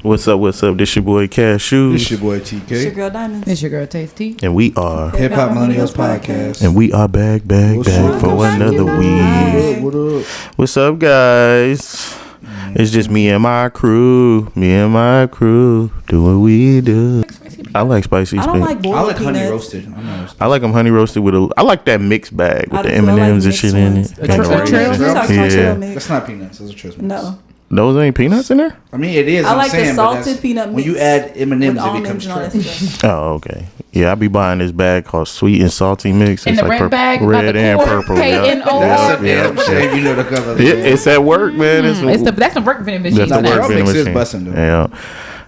What's up? What's up? This your boy Cashew. This your boy TK. It's your girl Diamond. It's your girl Tasty. And we are HIPHOP Millennials Podcast. And we are back for another week. What up? What's up, guys? It's just me and my crew. Do what we do. I like spicy. I don't like boiled I like peanuts. honey roasted. I like them honey roasted with a. I like that mixed bag with the M&Ms and shit in it. Yeah. That's not peanuts. Those are Tristan. No. Those ain't peanuts in there? I mean, it is. I like saying, the salted peanut mix. When you add M&Ms, with it becomes almonds. Oh, okay. Yeah, I be buying this bag called Sweet and Salty Mix. In It's the like red bag, red and purple. K-N-O. That's a damn shame. You know the color. It's at work, man. That's the work vending machine. That's the work vending machine. Busting, though. Yeah,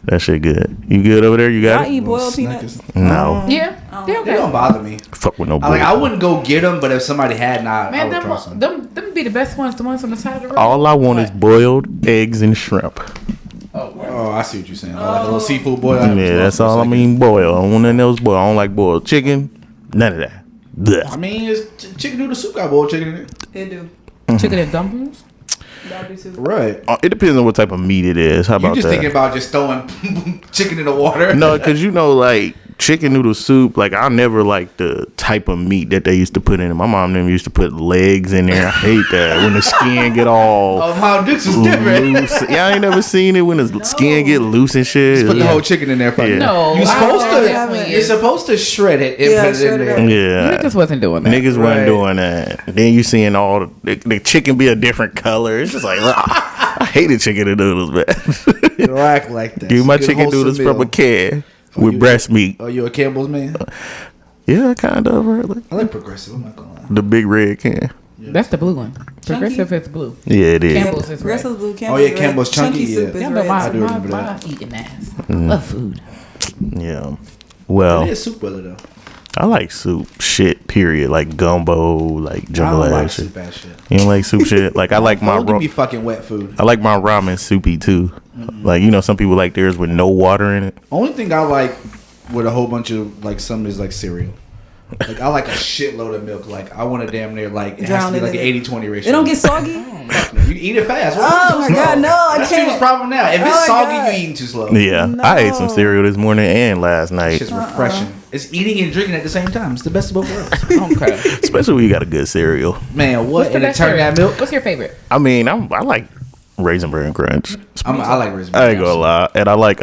that shit good. You good over there? You got I it? eat boiled peanuts. No. Yeah. They don't bother me. Fuck with no boy. I wouldn't go get them, but if somebody had not, Man, I would try some. them be the best ones. The ones on the side of the road. All I want is boiled eggs and shrimp. Oh, I see what you're saying. Like a little seafood boil. Yeah, that's all I mean. Boil. I don't want nothing else boiled. I don't like boiled chicken. None of that. Blech. I mean, it's chicken noodle soup got boiled chicken in it. It do. Chicken and dumplings. That do too. Right. It depends on what type of meat it is. How about You just that? thinking about just throwing chicken in the water? No, because like chicken noodle soup, like I never liked the type of meat that they used to put in it. My mom them used to put legs in there. I hate that when the skin get all Oh, my dukes is different. loose. Y'all ain't never seen it when the skin get loose and shit. Put the whole chicken in there for you. Yeah. No, You're I supposed to shred it and put it in there. Yeah, Niggas wasn't doing that. niggas wasn't doing that. Then you seeing all the chicken be a different color. It's just like I hated chicken and noodles, man. You don't act like that. Dude, my chicken noodles from a can with breast meat. Oh, you a Campbell's man? Yeah, kind of. Right? I like Progressive. I'm not gonna lie. The big red can. That's the blue one. Progressive is blue. Yeah, it is. Campbell's is red. Progressive's blue. Oh, yeah, Campbell's red. chunky, soup yeah. is Yeah, but red. do remember my that. eating ass. I love food. Yeah. Well, It is soup brother though. I like soup shit, period. Like gumbo, like I jumbo don't like ass shit. soup ass shit. You don't like soup shit? Like I like my Don't give me fucking wet food. I like my ramen soupy too. Like, you know, some people like theirs with no water in it. Only thing I like with a whole bunch of like some is like cereal. Like I like a shitload of milk. Like I want to damn near like it has to be like an 80-20 ratio. It don't get soggy. You eat it fast. Oh my god, no, I That's people's can't. problem now. If Oh it's my soggy, God. you eating too slow. Yeah. No. I ate some cereal this morning and last night. It's just refreshing. It's eating and drinking at the same time. It's the best of both worlds. Okay. Especially when you got a good cereal. Man, What's what? the And it best turn cereal? that milk. What's your favorite? I mean, I like Raisin Bran Crunch. I like Raisin I ain't gonna lie. And I like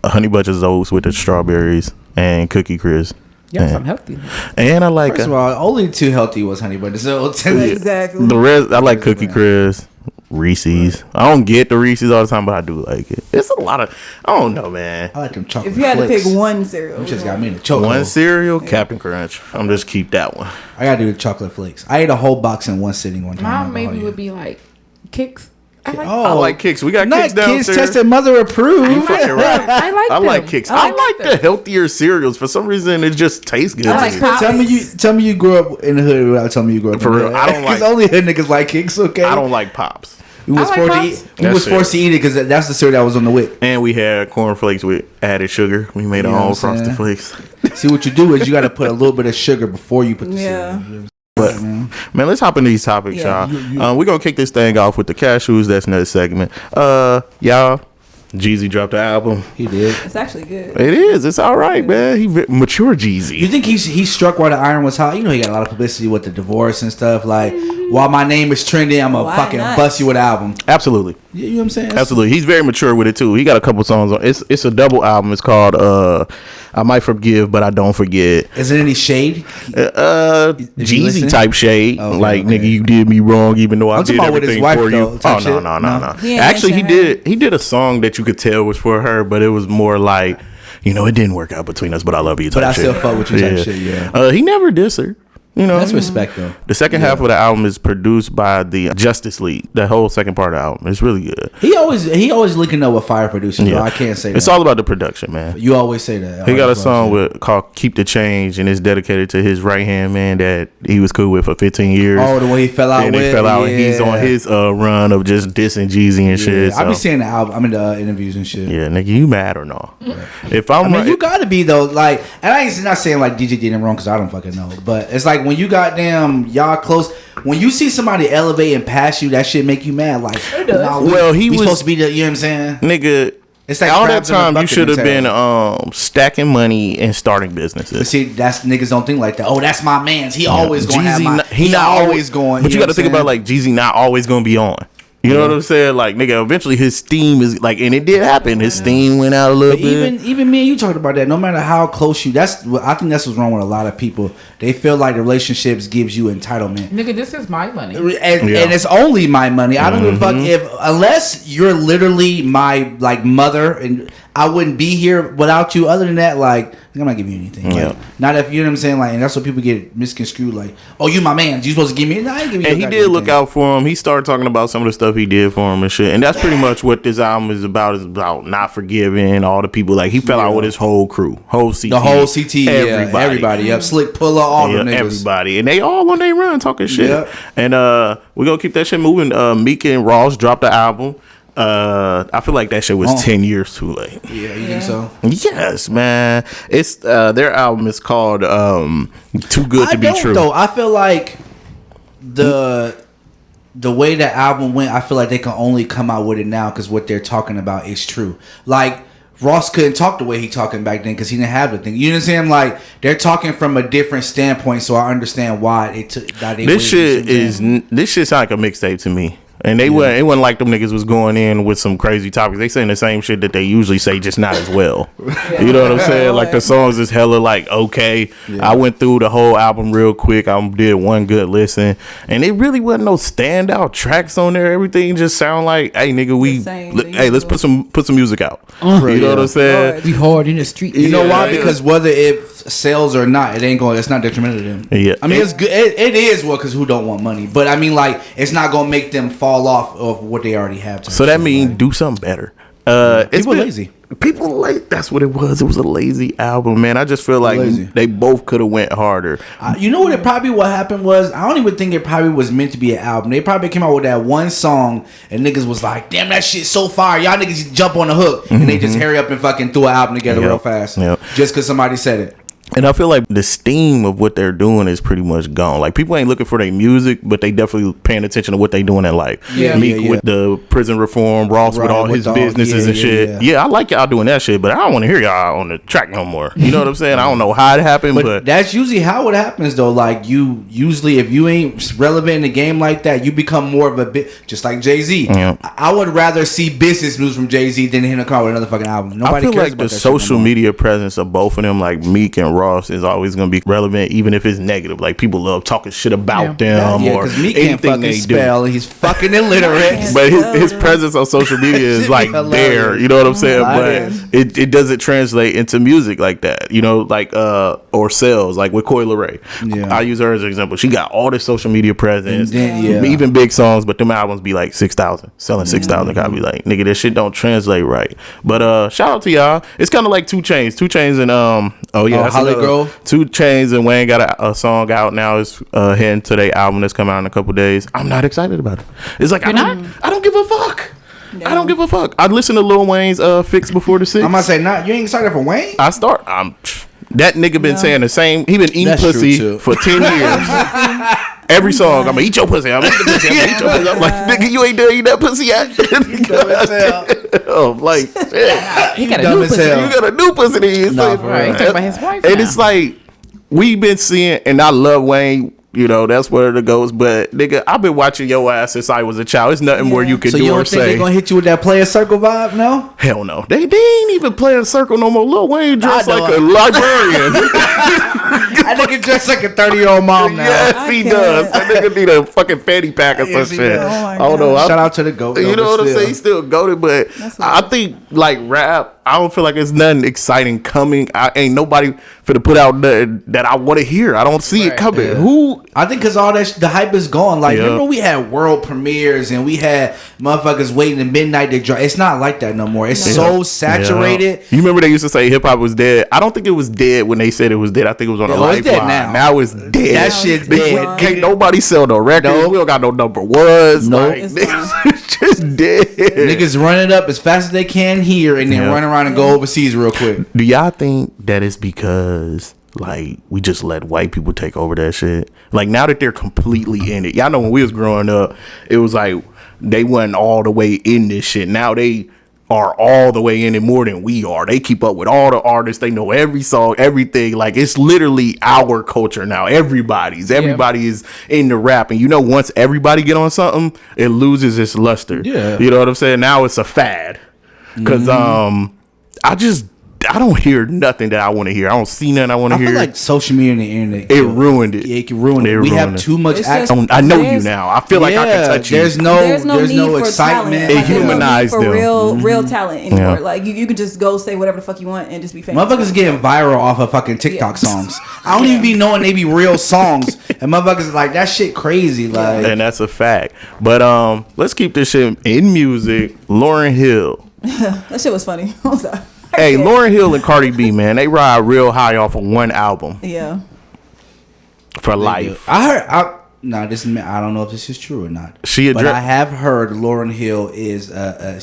Honey Bunches of Oats with the strawberries and Cookie Crisp. Y'all some healthy. And I like First of all, only too healthy was Honey Bunches of Oats. Exactly. the rest. I like Cookie Crisp, Reese's. I don't get the Reese's all the time, but I do like it. It's a lot of. I don't know, man. I like them chocolate If you had to flakes. pick one cereal, You just got me in the chocolate. One cereal, Captain Crunch. I'm just keep that one. I gotta do the chocolate flakes. I ate a whole box in one sitting one time. Mine maybe would be like Kicks. I I like Kicks. We got Kicks Not kids downstairs. tested mother approved. You fucking right. I like I them. like Kicks. I like the healthier cereals. For some reason, it just tastes good. I to like me. Pops. Tell me you grew up in the hood without telling me you grew up For in the real, hood. I don't like- Because only hood niggas like Kicks. Okay, I don't like Pops. We was I like forced to Pops. eat. We was forced to eat it because that's the cereal that was on the wick. And we had cornflakes with added sugar. We made You know our own what I'm Frosted saying? Flakes. See what you do is you got to put a little bit of sugar before you put the Yeah. cereal. But man, let's hop into these topics, Yeah. y'all. We're gonna kick this thing off with the cashews. That's another segment. Y'all, Jeezy dropped the album. He did. It's actually good. It is. It's all right, man. He mature Jeezy. You think he struck while the iron was hot? You know he got a lot of publicity with the divorce and stuff. Like while my name is trending, I'm gonna Why fucking not? bust you with an album. Absolutely. You know what I'm saying? Absolutely. He's very mature with it too. He got a couple songs on. It's a double album. It's called I Might Forgive, But I Don't Forget. Is it any shade? Jeezy listen? type shade. Okay, like, okay. nigga, you did me wrong even though I I'm did talking about with his everything wife, for though, you. type Oh, shit. no. He ain't Actually, he mention did a song that you could tell was for her, but it was more like, you know, it didn't work out between us, but I love you type But I shit. still fuck with you type shit. Yeah, He never dissed her. You know, that's respect though. the second half of the album is produced by the Justice League. The whole second part of the album is really good. He always linking up with fire producers. Yeah. I can't say that. It's all about the production, man. You always say that. He got a song called "Keep the Change" and it's dedicated to his right hand man that he was cool with for 15 years. Oh, the way he fell out and with. he fell out. Yeah. And he's on his run of just dissing Jeezy and shit. I be So. seeing the album. I'm in the interviews and shit. Yeah, nigga, you mad or no? If I'm, I mean, you gotta be though. Like, and I ain't not saying like DJ did him wrong because I don't fucking know. But it's like when you goddamn y'all close. When you see somebody elevate and pass you, that shit make you mad. Like, nah, Well, he we was supposed to be the. You know what I'm saying? nigga. It's like all that crabs in a time you bucket should have been mentality. stacking money and starting businesses. But see, that's niggas don't think like that. Oh, that's my man's. He always going to have my. He not always going. But you got to think about like Jeezy not always going to be on. You know what I'm saying? Like, nigga, eventually his steam is like, and it did happen. His steam went out a little bit. Even me and you talked about that. No matter how close you, I think that's what's wrong with a lot of people. They feel like the relationships gives you entitlement. Nigga, this is my money. And it's only my money. I don't give a fuck unless you're literally my like mother, and I wouldn't be here without you. Other than that, like I'm not giving you anything. Yeah. Like, not if you know what I'm saying. Like, and that's what people get misconstrued. Like, oh, you my man. You supposed to give me? No, I ain't giving you. And he did look out for him. He started talking about some of the stuff he did for him and shit. And that's pretty much what this album is about. Is about not forgiving all the people. Like he fell out with his whole crew, whole CT, the whole CT, everybody. Yep, Slick Puller, all them niggas. Everybody, and they all on their run talking shit. Yep. And we're gonna keep that shit moving. Meek and Ross dropped the album. I feel like that shit was 10 years too late. Yeah, you think so? Yes, man. It's their album is called Too Good to Be True. Though I feel like the way the album went, I feel like they can only come out with it now because what they're talking about is true. Like Ross couldn't talk the way he talking back then because he didn't have the thing. You know what I'm saying? Like they're talking from a different standpoint, so I understand why it took. This shit sound like a mixtape to me. And it wasn't like them niggas was going in with some crazy topics. They saying the same shit that they usually say, just not as well. You know what I'm saying? Like the songs is hella like okay. Yeah. I went through the whole album real quick. I did one good listen, and it really wasn't no standout tracks on there. Everything just sound like, hey nigga, let's put some music out. You know what I'm saying? We hard in the street. You know why? Because whether it sells or not, it ain't going. It's not detrimental to them. Yeah, I mean it's good. It is because who don't want money, but I mean like it's not gonna make them fall off of what they already have. So that means do something better. People lazy. People late. That's what it was. It was a lazy album, man. I just feel like they both could have went harder. You know what? What happened was I don't even think it probably was meant to be an album. They probably came out with that one song and niggas was like, "Damn, that shit so fire! Y'all niggas jump on the hook," and they just hurry up and fucking threw an album together real fast, just because somebody said it. And I feel like the steam of what they're doing is pretty much gone. Like people ain't looking for their music, but they definitely paying attention to what they doing in life. Meek with the prison reform, Ross with all his businesses and shit. Yeah, I like y'all doing that shit, but I don't want to hear y'all on the track no more. You know what I'm saying? I don't know how it happened, but that's usually how it happens though. Like you usually, if you ain't relevant in the game like that, you become more of a bit just like Jay-Z. Yeah. I would rather see business news from Jay-Z than him to come out with another fucking album. Nobody I feel cares like about the social media presence of both of them, like Meek and Ross, is always going to be relevant, even if it's negative. Like people love talking shit about them or Meek can't fucking spell. He's fucking illiterate. But his presence on social media is like there. You know what I'm saying? But it doesn't translate into music like that. You know, like or sales like with Coi Leray. Yeah. I use her as an example. She got all this social media presence, even big songs, but them albums be like 6,000, selling 6,000 copies. Like nigga, this shit don't translate right. But shout out to y'all. It's kind of like 2 Chainz and Holly Grove. 2 Chainz and Wayne got a song out now. It's heading to their album that's coming out in a couple days. I'm not excited about it. It's like I don't give a fuck. No. I don't give a fuck. I listened to Lil Wayne's Fix Before the 6. I'm gonna say not. You ain't excited for Wayne? That nigga been saying the same. He been eating pussy for 10 years. Every song, I'm gonna eat your pussy. I'm gonna eat the pussy. I'm gonna eat your pussy. I'm like, nigga, you ain't done eat that pussy yet. I'm like, shit. He got a new pussy. You got a new pussy to eat. Right. He talking about his wife. And it's like we've been seeing, and I love Wayne. You know, that's where it goes. But nigga, I've been watching your ass since I was a child. It's nothing more you can do or say. So you don't think they gonna hit you with that Player Circle vibe? No. Hell no. They ain't even playing circle no more. Lil Wayne dressed like a librarian. That nigga dressed like a 30-year-old mom now. Yes, he does. That nigga need a fucking fanny pack or some shit. I don't know. Shout out to the GOAT. You know what I'm saying? He's still goated, but I think like rap, I don't feel like it's nothing exciting coming. I ain't nobody finna put out nothing that I want to hear. I don't see it coming. Who? I think because all that the hype is gone. Like remember we had world premieres and we had motherfuckers waiting at midnight to drop. It's not like that no more. It's so saturated. You remember they used to say hip hop was dead. I don't think it was dead when they said it was dead. I think it was on a lifeline. Now it's dead. That shit's dead. Can't nobody sell no records. We don't got no number ones. No, it's just dead. Niggas running up as fast as they can here and then run around and go overseas real quick. Do y'all think that it's because like we just let white people take over that shit? Like now that they're completely in it. Y'all know when we was growing up, it was like they wasn't all the way in this shit. Now they are all the way in it more than we are. They keep up with all the artists. They know every song, everything. Like, it's literally our culture now. Everybody is in the rap. And once everybody get on something, it loses its luster. Yeah. You know what I'm saying? Now it's a fad. Because I don't hear nothing that I want to hear. I don't see nothing I want to hear. I feel like social media and the internet. It ruined it. Yeah, it ruined it. We have too much access. I know you now. I feel like I can touch you. There's no need for It excitement. Talent. humanized for them. real talent anymore. Yeah. Like you can just go say whatever the fuck you want and just be famous. Motherfuckers getting viral off of fucking TikTok songs. I don't even be knowing they be real songs. And motherfuckers like, that shit crazy. Like, And that's a fact. But let's keep this shit in music. Lauryn Hill. That shit was funny. I'm sorry. Hey, Lauryn Hill and Cardi B, man, they ride real high off of one album Yeah. for life. I don't know if this is true or not. But I have heard Lauryn Hill is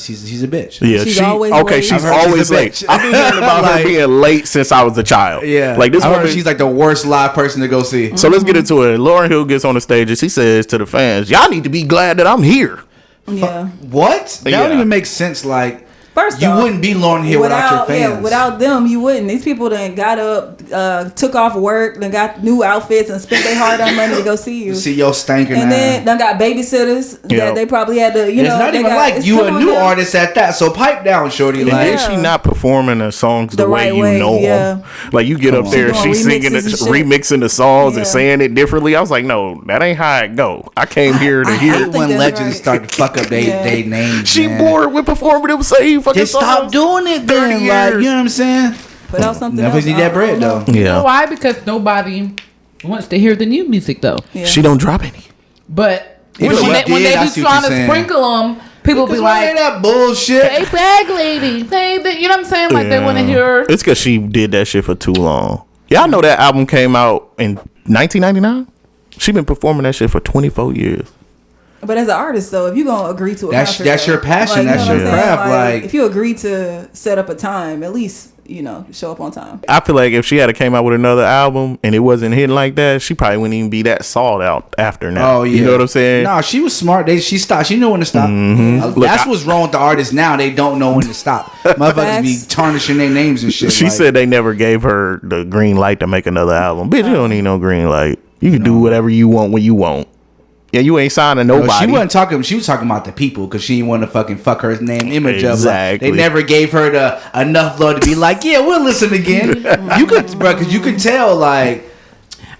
she's a bitch. Yeah, She's always okay. late. She's I've heard always she's a late. bitch. I've been hearing about her being late since I was a child. Yeah, like this I heard woman. she's like the worst live person to go see. So let's get into it. Lauryn Hill gets on the stage and she says to the fans, "Y'all need to be glad that I'm here." Yeah. What? That Yeah. don't even make sense. Like, First you off, wouldn't be Lauryn Hill without your fans. Yeah, without them, you wouldn't. These people done got up, took off work, then got new outfits and spent their hard-earned money to go see you. See your stinking And then ass. done got babysitters Yeah. that they probably had to, It's not they even got, like it's you a come on new now. artist at that. So pipe down, shorty. And Like, then she not performing the songs the way right you way, know yeah. them. Like you get Come up on. there and She she's doing singing, remixes and shit. remixing the songs and Yeah. saying it differently. I was like, no, that ain't how it go. I came here to I hear. hate think when that's legends right. start to fuck up they names. She man. bored with performing them same fucking Just songs. stop doing it 30 then. Like, years. you know what I'm saying? Put out something Never else. need that bread though. You know Yeah, why? Because nobody wants to hear the new music though. Yeah. she don't drop any. But If when she they did, I be see trying what to you're saying. sprinkle them, people be Cause why like, that bullshit? "Hey, bag lady, hey, you know what I'm saying?" Like they want to hear. It's because she did that shit for too long. Y'all know that album came out in 1999. She been performing that shit for 24 years. But as an artist, though, if you gonna agree to a That's- concert, that's though, your passion, you know that's what your I'm saying? craft, like- if you agree to set up a time, at least show up on time. I feel like if she had came out with another album and it wasn't hitting like that, she probably wouldn't even be that sought out after now. Oh yeah, You know what I'm saying? No, she was smart. She stopped. She knew when to stop. Look, That's what's wrong with the artists now. They don't know when to stop. Motherfuckers be Facts. tarnishing their names and shit. She like, said they never gave her the green light to make another album. Bitch, you don't need no green light. You can do whatever you want when you want. Yeah, you ain't signing no, nobody. she wasn't talking. She was talking about the people because she didn't want to fucking fuck her name image up. Exactly. Like, they never gave her the enough love to be like, yeah, we'll listen again. You could, bro, because you could tell like.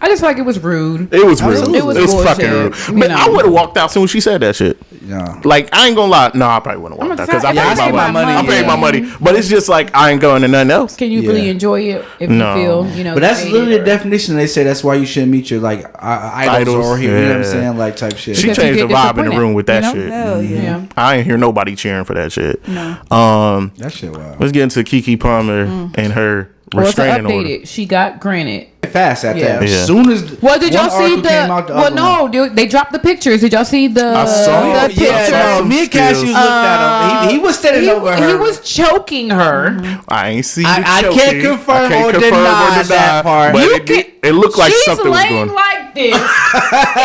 I just feel like it was rude. It was rude. Absolutely. It was, It was fucking rude. bullshit, But you know. I would have walked out soon as she said that shit. Yeah. Like, I ain't gonna lie. No, I probably wouldn't have walked out because I Yeah, paid I my paid money. my I paid my money. money. But it's just like, I ain't going to nothing else. Can you Yeah. really enjoy it if No. you feel, But that's jaded literally the or- definition. They say that's why you shouldn't meet your like idols or here. You know what I'm yeah. saying? Like type shit. She Because you changed the get vibe in the disappointed, room with that you know? shit. Hell yeah. Yeah. I ain't hear nobody cheering for that shit. No. That shit wild. Let's get into Keke Palmer and her Well, it's restraining updated. order. She got granted. Fast at Yeah. that. Yeah. As soon as Well, did y'all one see article the? came out, the Well, other no, one. they dropped the pictures. Did y'all see the? I saw the it. Yeah, pictures? saw no, me and Cassius some looked at him. He was standing over her. He was choking her. I ain't see I the can't choking. confirm or confirm deny that part. But You it looked like She's something was laying going on. like this,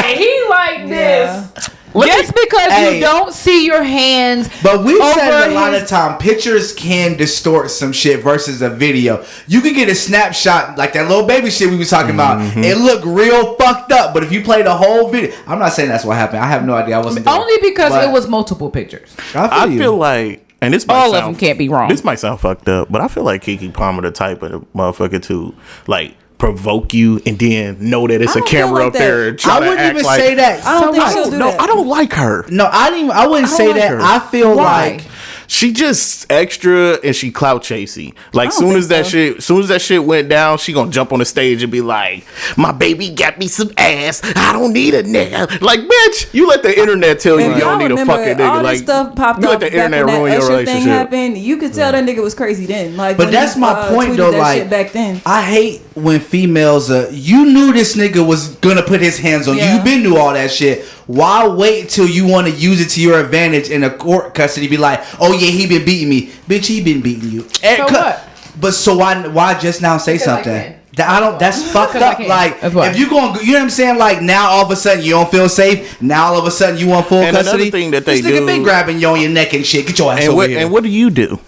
and he like Yeah. this. Just because Hey. you don't see your hands, But we said over a lot his- of time pictures can distort some shit versus a video. You can get a snapshot like that little baby shit we was talking about. It looked real fucked up, but if you play the whole video, I'm not saying that's what happened. I have no idea. I wasn't there. only because But it was multiple pictures. I you. feel like, and this might All of sound, them can't be wrong. This might sound fucked up, but I feel like Keke Palmer the type of motherfucker to like provoke you and then know that it's I a don't feel camera like up that. there and try I to wouldn't act even like, say that. I don't think she'll do No, that. I don't like her. No, I wouldn't I say like that. her. I feel Why? like She just extra and she clout chasey. Like I don't soon as think that shit went down, she gonna jump on the stage and be like, "My baby got me some ass. I don't need a nigga." Like, bitch, you let the internet tell you If you don't y'all need a remember, fucking all nigga. this Like, stuff popped you up let the back internet when that ruin your Usher thing relationship. happened. You could tell that nigga was crazy then. Like, But when that's he, my point tweeted though. that Like, shit back then. I hate when females. You knew this nigga was gonna put his hands on you. Yeah. You been knew all that shit. Why wait till you want to use it to your advantage in a court custody? Be like, oh yeah, he been beating me, bitch. He been beating you. So what? But so why just now say something? That's fucked up. Like, if you going, you know what I'm saying? Like, now all of a sudden you don't feel safe. Now all of a sudden you want full custody. Another thing that they this nigga been grabbing you on your neck and shit. Get your ass over here. And what do you do?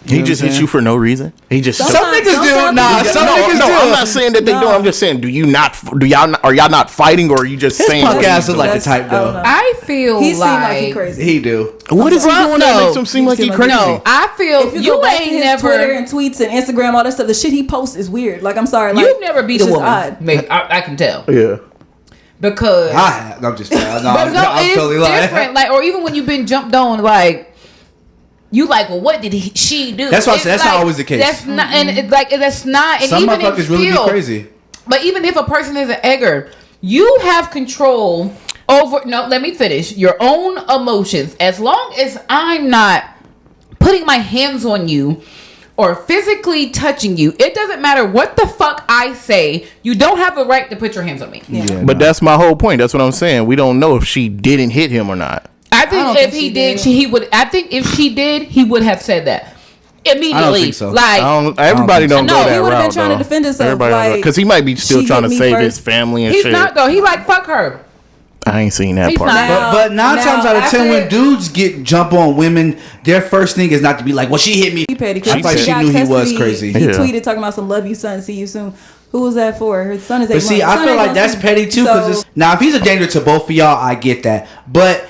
He just hits you for no reason. He just some niggas do. Nah, some niggas do. I'm not saying that they do. I'm just saying, are y'all not fighting, or are you just saying? His punk ass look like the type though. I feel he seems like he crazy. He do. What is he doing that makes him seem like he crazy? No, I feel if you go back to his Twitter and tweets and Instagram, all that stuff, the shit he posts is weird. Like, I'm sorry, like, you've never beat a woman. I can tell. Yeah. Because I have. I'm just. I'm it's totally different. lying. Like, or even when you've been jumped on, like. You like, well, what did she do? That's why I said that's not always the case. That's not, and that's not. And some even motherfuckers really be crazy. But even if a person is an egger, you have control over. No, let me finish. Your own emotions. As long as I'm not putting my hands on you or physically touching you, it doesn't matter what the fuck I say. You don't have the right to put your hands on me. Yeah. But that's my whole point. That's what I'm saying. We don't know if she didn't hit him or not. I think if he did, he would. I think if she did, he would have said that immediately. I don't think so. Like, everybody don't go that route. He would have been trying to defend himself, like, because he might be still trying to save his family and shit. He's not though. He like fuck her. I ain't seen that part. But 9 times out of 10, when dudes jump on women, their first thing is not to be like, "Well, she hit me." He petty. I thought she knew he was crazy. He tweeted talking about some "love you, son, see you soon." Who was that for? Her son is 8 months. But see, I feel like that's petty too. Because now, if he's a danger to both of y'all, I get that. But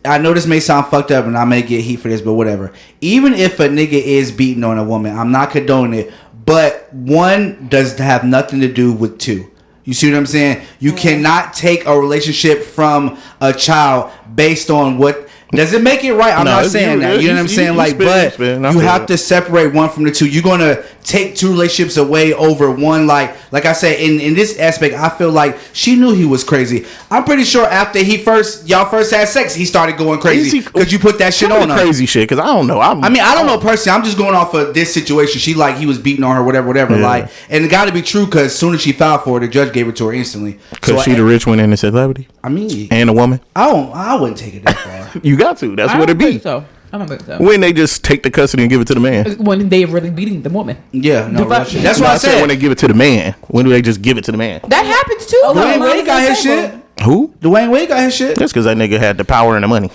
I know this may sound fucked up, and I may get heat for this, but whatever. Even if a nigga is beating on a woman, I'm not condoning it. But one does have nothing to do with two. You see what I'm saying? You cannot take a relationship from a child based on what. Does it make it right? I'm not saying that. You know what I'm saying? Like, but you have to separate one from the two. You're going to take two relationships away over one. Like I said, in this aspect, I feel like she knew he was crazy. I'm pretty sure after y'all first had sex, he started going crazy because you put that shit on him. Crazy shit. Because I don't know. I don't know personally. I'm just going off of this situation. He was beating on her, whatever. Yeah. Like, and it got to be true because as soon as she filed for it, the judge gave it to her instantly. Because she the rich one and the celebrity. I mean, and a woman. I wouldn't take it that far. You got to. That's what it be. I don't think so. When they just take the custody and give it to the man. When they really beating the woman. Yeah, no, that's what I said. When they give it to the man. When do they just give it to the man? That happens too. Dwayne Wade got his shit. Who? Dwayne Wade got his shit. That's because that nigga had the power and the money.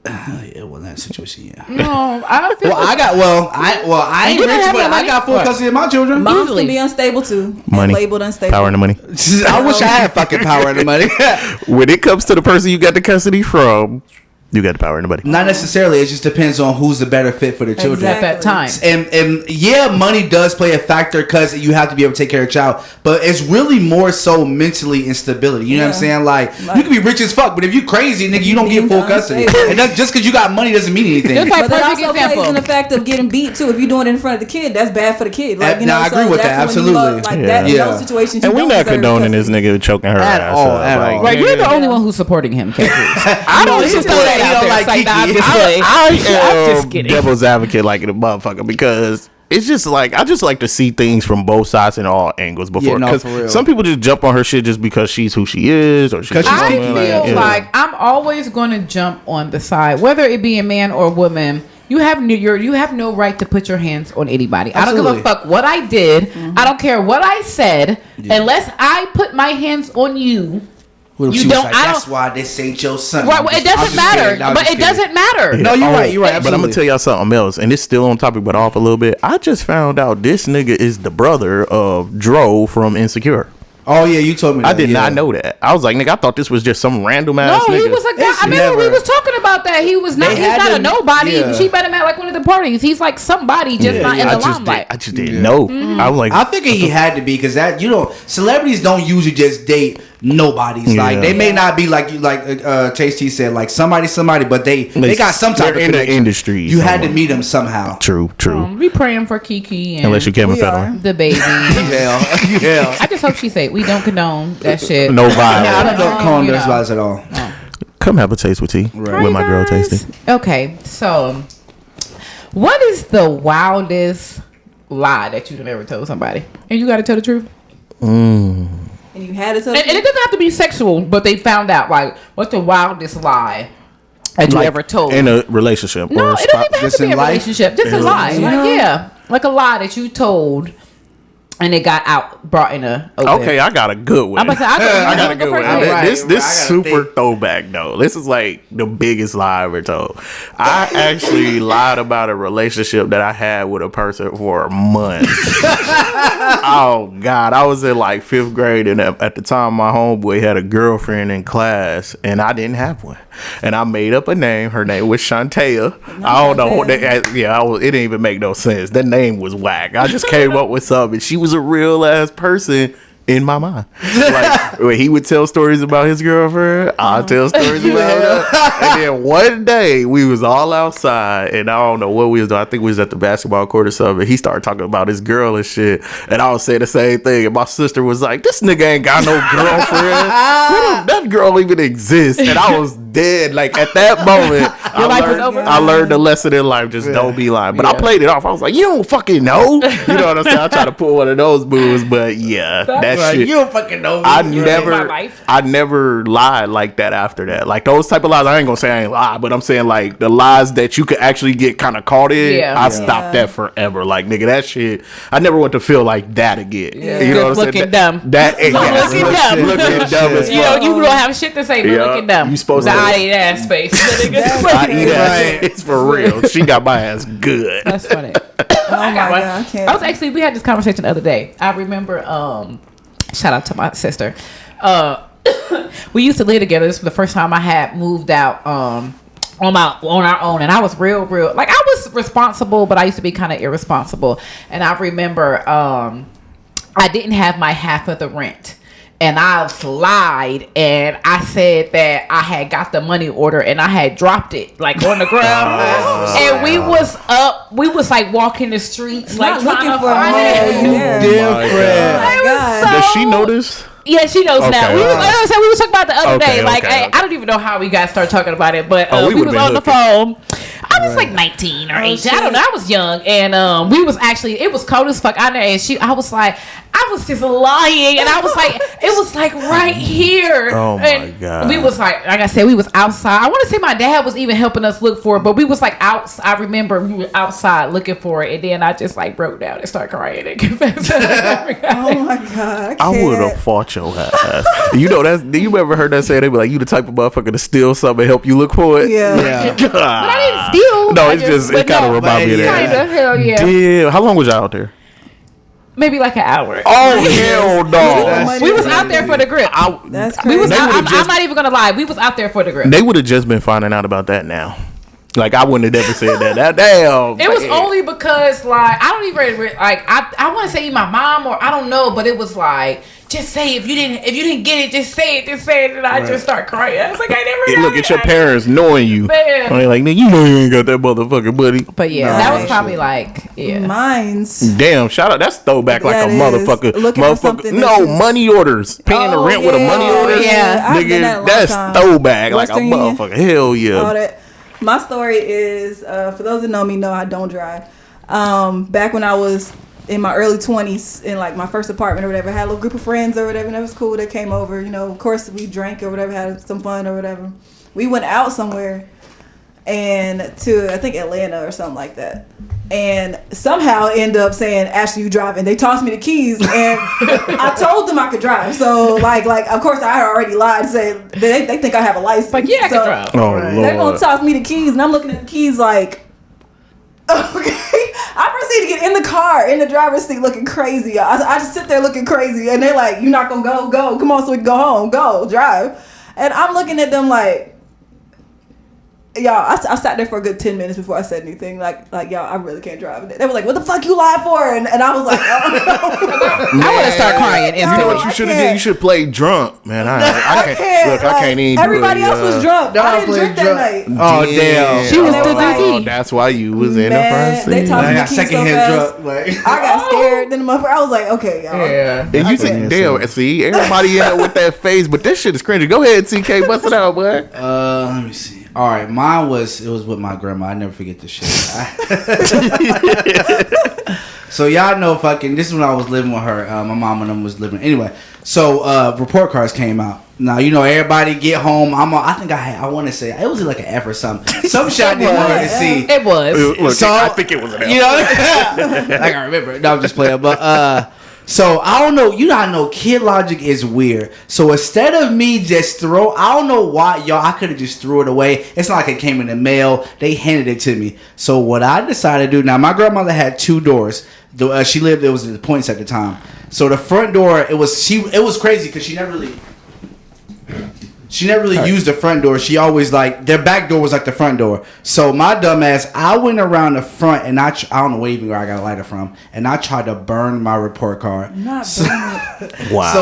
Yeah, well, that situation, yeah. No, I don't feel. I ain't rich, but I got full custody of my children. Moms can be unstable too. Money, labeled unstable. Power and the money. I wish I had fucking power and the money. When it comes to the person you got the custody from, you got the power and the money. Not necessarily. It just depends on who's the better fit for the children at that time. And yeah, money does play a factor because you have to be able to take care of a child. But it's really more so mentally instability. You know what I'm saying? Like, you can be rich as fuck, but if you crazy, nigga, you don't get full custody. And that's just because you got money doesn't mean anything. But that also plays in the fact of getting beat too. If you're doing it in front of the kid, that's bad for the kid. Like, you know, I agree with that. Absolutely. In those situations, and we're not condoning this nigga choking her at ass all. At all. Right, you're the only one who's supporting him, Kate. I don't just throw that out there. Like Keke. I am just devil's advocate like a motherfucker because it's just like I just like to see things from both sides and all angles before. Because some people just jump on her shit just because she's who she is or she's. I feel like I'm always going to jump on the side, whether it be a man or a woman. You have no right to put your hands on anybody. Absolutely. I don't give a fuck what I did. Mm-hmm. I don't care what I said unless I put my hands on you. You don't. That's why this ain't your son. Right, well, it doesn't matter. But it doesn't matter. Yeah. No, you're right. You're right. But I'm gonna tell y'all something else, and it's still on topic, but off a little bit. I just found out this nigga is the brother of Dro from Insecure. Oh yeah, you told me that. I did not know that. I was like, nigga, I thought this was just some random ass nigga. No, he was a guy. I remember we was talking about that. He was not. He's not a nobody. Yeah. She met him at like one of the parties. He's like somebody, just not in the limelight. I just didn't know. Mm-hmm. I was like, I figured he had to be because that celebrities don't usually just date nobodies. Like they may not be like Chase T said, like somebody, but they got some type of in the industry. You had to meet them somehow. True. We praying for KEKE and unless you Kevin Federline, the baby. Yeah. I just hope she say we don't condone that shit. No violence. I don't condone those violence at all. Come have a taste with tea with my girl Tasty. Okay, so what is the wildest lie that you've ever told somebody? And you got to tell the truth. And you had to tell. And it doesn't have to be sexual, but they found out. Like, what's the wildest lie that you ever told in a relationship? No, it doesn't even have to be a relationship. Just a lie. Like like a lie that you told and it got brought in a open. Okay, I got a good one. I'm about to say, I got a good one. Right, This I gotta super think. throwback though. This is like the biggest lie I ever told. I actually lied about a relationship that I had with a person for months. Oh God, I was in like 5th grade, and at the time, my homeboy had a girlfriend in class, and I didn't have one. And I made up a name. Her name was Shantea. I don't know. It didn't even make no sense. That name was whack. I just came up with something. She was a real ass person in my mind. Like when he would tell stories about his girlfriend, I'll tell stories about her. And then one day we was all outside, and I don't know what we was doing. I think we was at the basketball court or something. He started talking about his girl and shit, and I was saying the same thing. And my sister was like, "This nigga ain't got no girlfriend. That girl even exists." And I was dead. Like at that moment, life was over? I learned the lesson in life: just don't be lying. But I played it off. I was like, "You don't fucking know." You know what I'm saying? I try to pull one of those moves, but yeah, that Like, shit. you don't fucking know me. I my life. never lied like that after that. Like those type of lies, I ain't gonna say I ain't lie, but I'm saying like the lies that you could actually get kind of caught in. Yeah. I stopped that forever. Like nigga, that shit. I never want to feel like that again. Yeah. You know what I'm Looking saying? dumb. Looking dumb. Looking dumb as You know, you don't have shit to say, but Yeah. looking dumb. You supposed the to- I eat ass face. I eat ass. It's for real. She got my ass good. That's funny. Oh my God, I can't. I was actually, we had this conversation the other day. I remember, shout out to my sister. We used to live together. This was the first time I had moved out on our own, and I was real like I was responsible, but I used to be kind of irresponsible. And I remember I didn't have my half of the rent. And I lied, and I said that I had got the money order, and I had dropped it like on the ground. And we was like walking the streets, like Not trying looking to for find money. it. Yeah. Different. my It was God. so- Does she know this? Yeah, she knows now. Okay. We was, like I said, we was talking about the other Okay, day. Like, okay. I don't even know how we got started talking about it, but Oh, we we would've was been on the phone. I was like 19 or 18. shit. I don't know. I was young, and we was actually, it was cold as fuck out there, and I was like, I was just lying, and I was like, it was like right here. Oh, my And God. we was like I said, we was outside. I want to say my dad was even helping us look for it, but we was like out. I remember we were outside looking for it, and then I just like broke down and started crying and confessed. Oh my God, I would have can't. fought your ass. You know that's. You ever heard that say? They be like, "You the type of motherfucker to steal something and help you look for it." Yeah. But I didn't steal. No, I it's just it but kind of no, remind me of that. Kinda, hell yeah. Damn, how long was y'all out there? Maybe like an hour. Oh hell no! We was out there for the grip. That's We crazy. was They out, would've I'm not even gonna lie. We was out there for the grip. They would have just been finding out about that now. Like I wouldn't have never said that. That damn. It was man. only because like I don't even like I want to say my mom or I don't know, but it was like just say if you didn't get it, just say it, and I just start crying. I was like I never. Hey, got look it. at your parents knowing you. Man. They like, nigga, you know you ain't got that motherfucker, buddy. But yeah, No, that was shit. probably like yeah. Mine's. Damn, shout out. That's throwback like That a is. motherfucker. Looking for something No, that you- money orders. Paying the Oh, rent with a money yeah. order. Yeah. I've done that a Nigga, long that's time. throwback like a Western Union. motherfucker. Hell yeah. All that. My story is for those that know me know I don't drive. Back when I was in my early 20s in like my first apartment or whatever, I had a little group of friends or whatever, and it was cool. They came over, you know, of course we drank or whatever, had some fun or whatever. We went out somewhere and to I think Atlanta or something like that. And somehow end up saying, Ashley, you driving. They tossed me the keys and I told them I could drive. So like of course I had already lied, say they think I have a license. Like yeah, I So can drive. Oh they're gonna lord. toss me the keys and I'm looking at the keys like okay. I proceed to get in the car, in the driver's seat looking crazy. I just sit there looking crazy and they're like, you're not gonna go, come on so we can go home, go, drive. And I'm looking at them like, y'all, I sat there for a good 10 minutes before I said anything. Like y'all, I really can't drive. They were like, what the fuck you lied for? And I was like, oh, no. I would have started crying You know instantly. what you should have I did? can't. You should play drunk, man. I can't. Look, I like, can't even. everybody do it, else was drunk. Y'all I didn't played drink that drunk. night. Oh damn. She was And they the was like, DD. That's why you was in the Man, front they seat. tossed I me got the keys so secondhand fast. drunk. Like, I got scared. Then the motherfucker, I was like, okay, y'all. Yeah. And you think, damn, see, everybody in there with that face, but this shit is cringy. Go ahead, TK, bust it out, boy. let me see. All right, mine was with my grandma. I never forget this shit. So y'all know fucking. This is when I was living with her. My mom and them was living. Anyway, so report cards came out. Now you know everybody get home. I think I want to say it was like an F or something. Some shit I didn't want her to see. It was. Look, So- I think it was an L. You know, like I remember. No, I'm just playing. But So I don't know. You know, I know kid logic is weird. So instead of me just I don't know why, y'all. I could have just threw it away. It's not like it came in the mail. They handed it to me. So what I decided to do. Now my grandmother had 2 doors. She lived. It was the Points at the time. So the front door. It was crazy because she never really used the front door. She always their back door was like the front door. So my dumb ass, I went around the front and I don't know where I got a lighter from, and I tried to burn my report card. Wow. So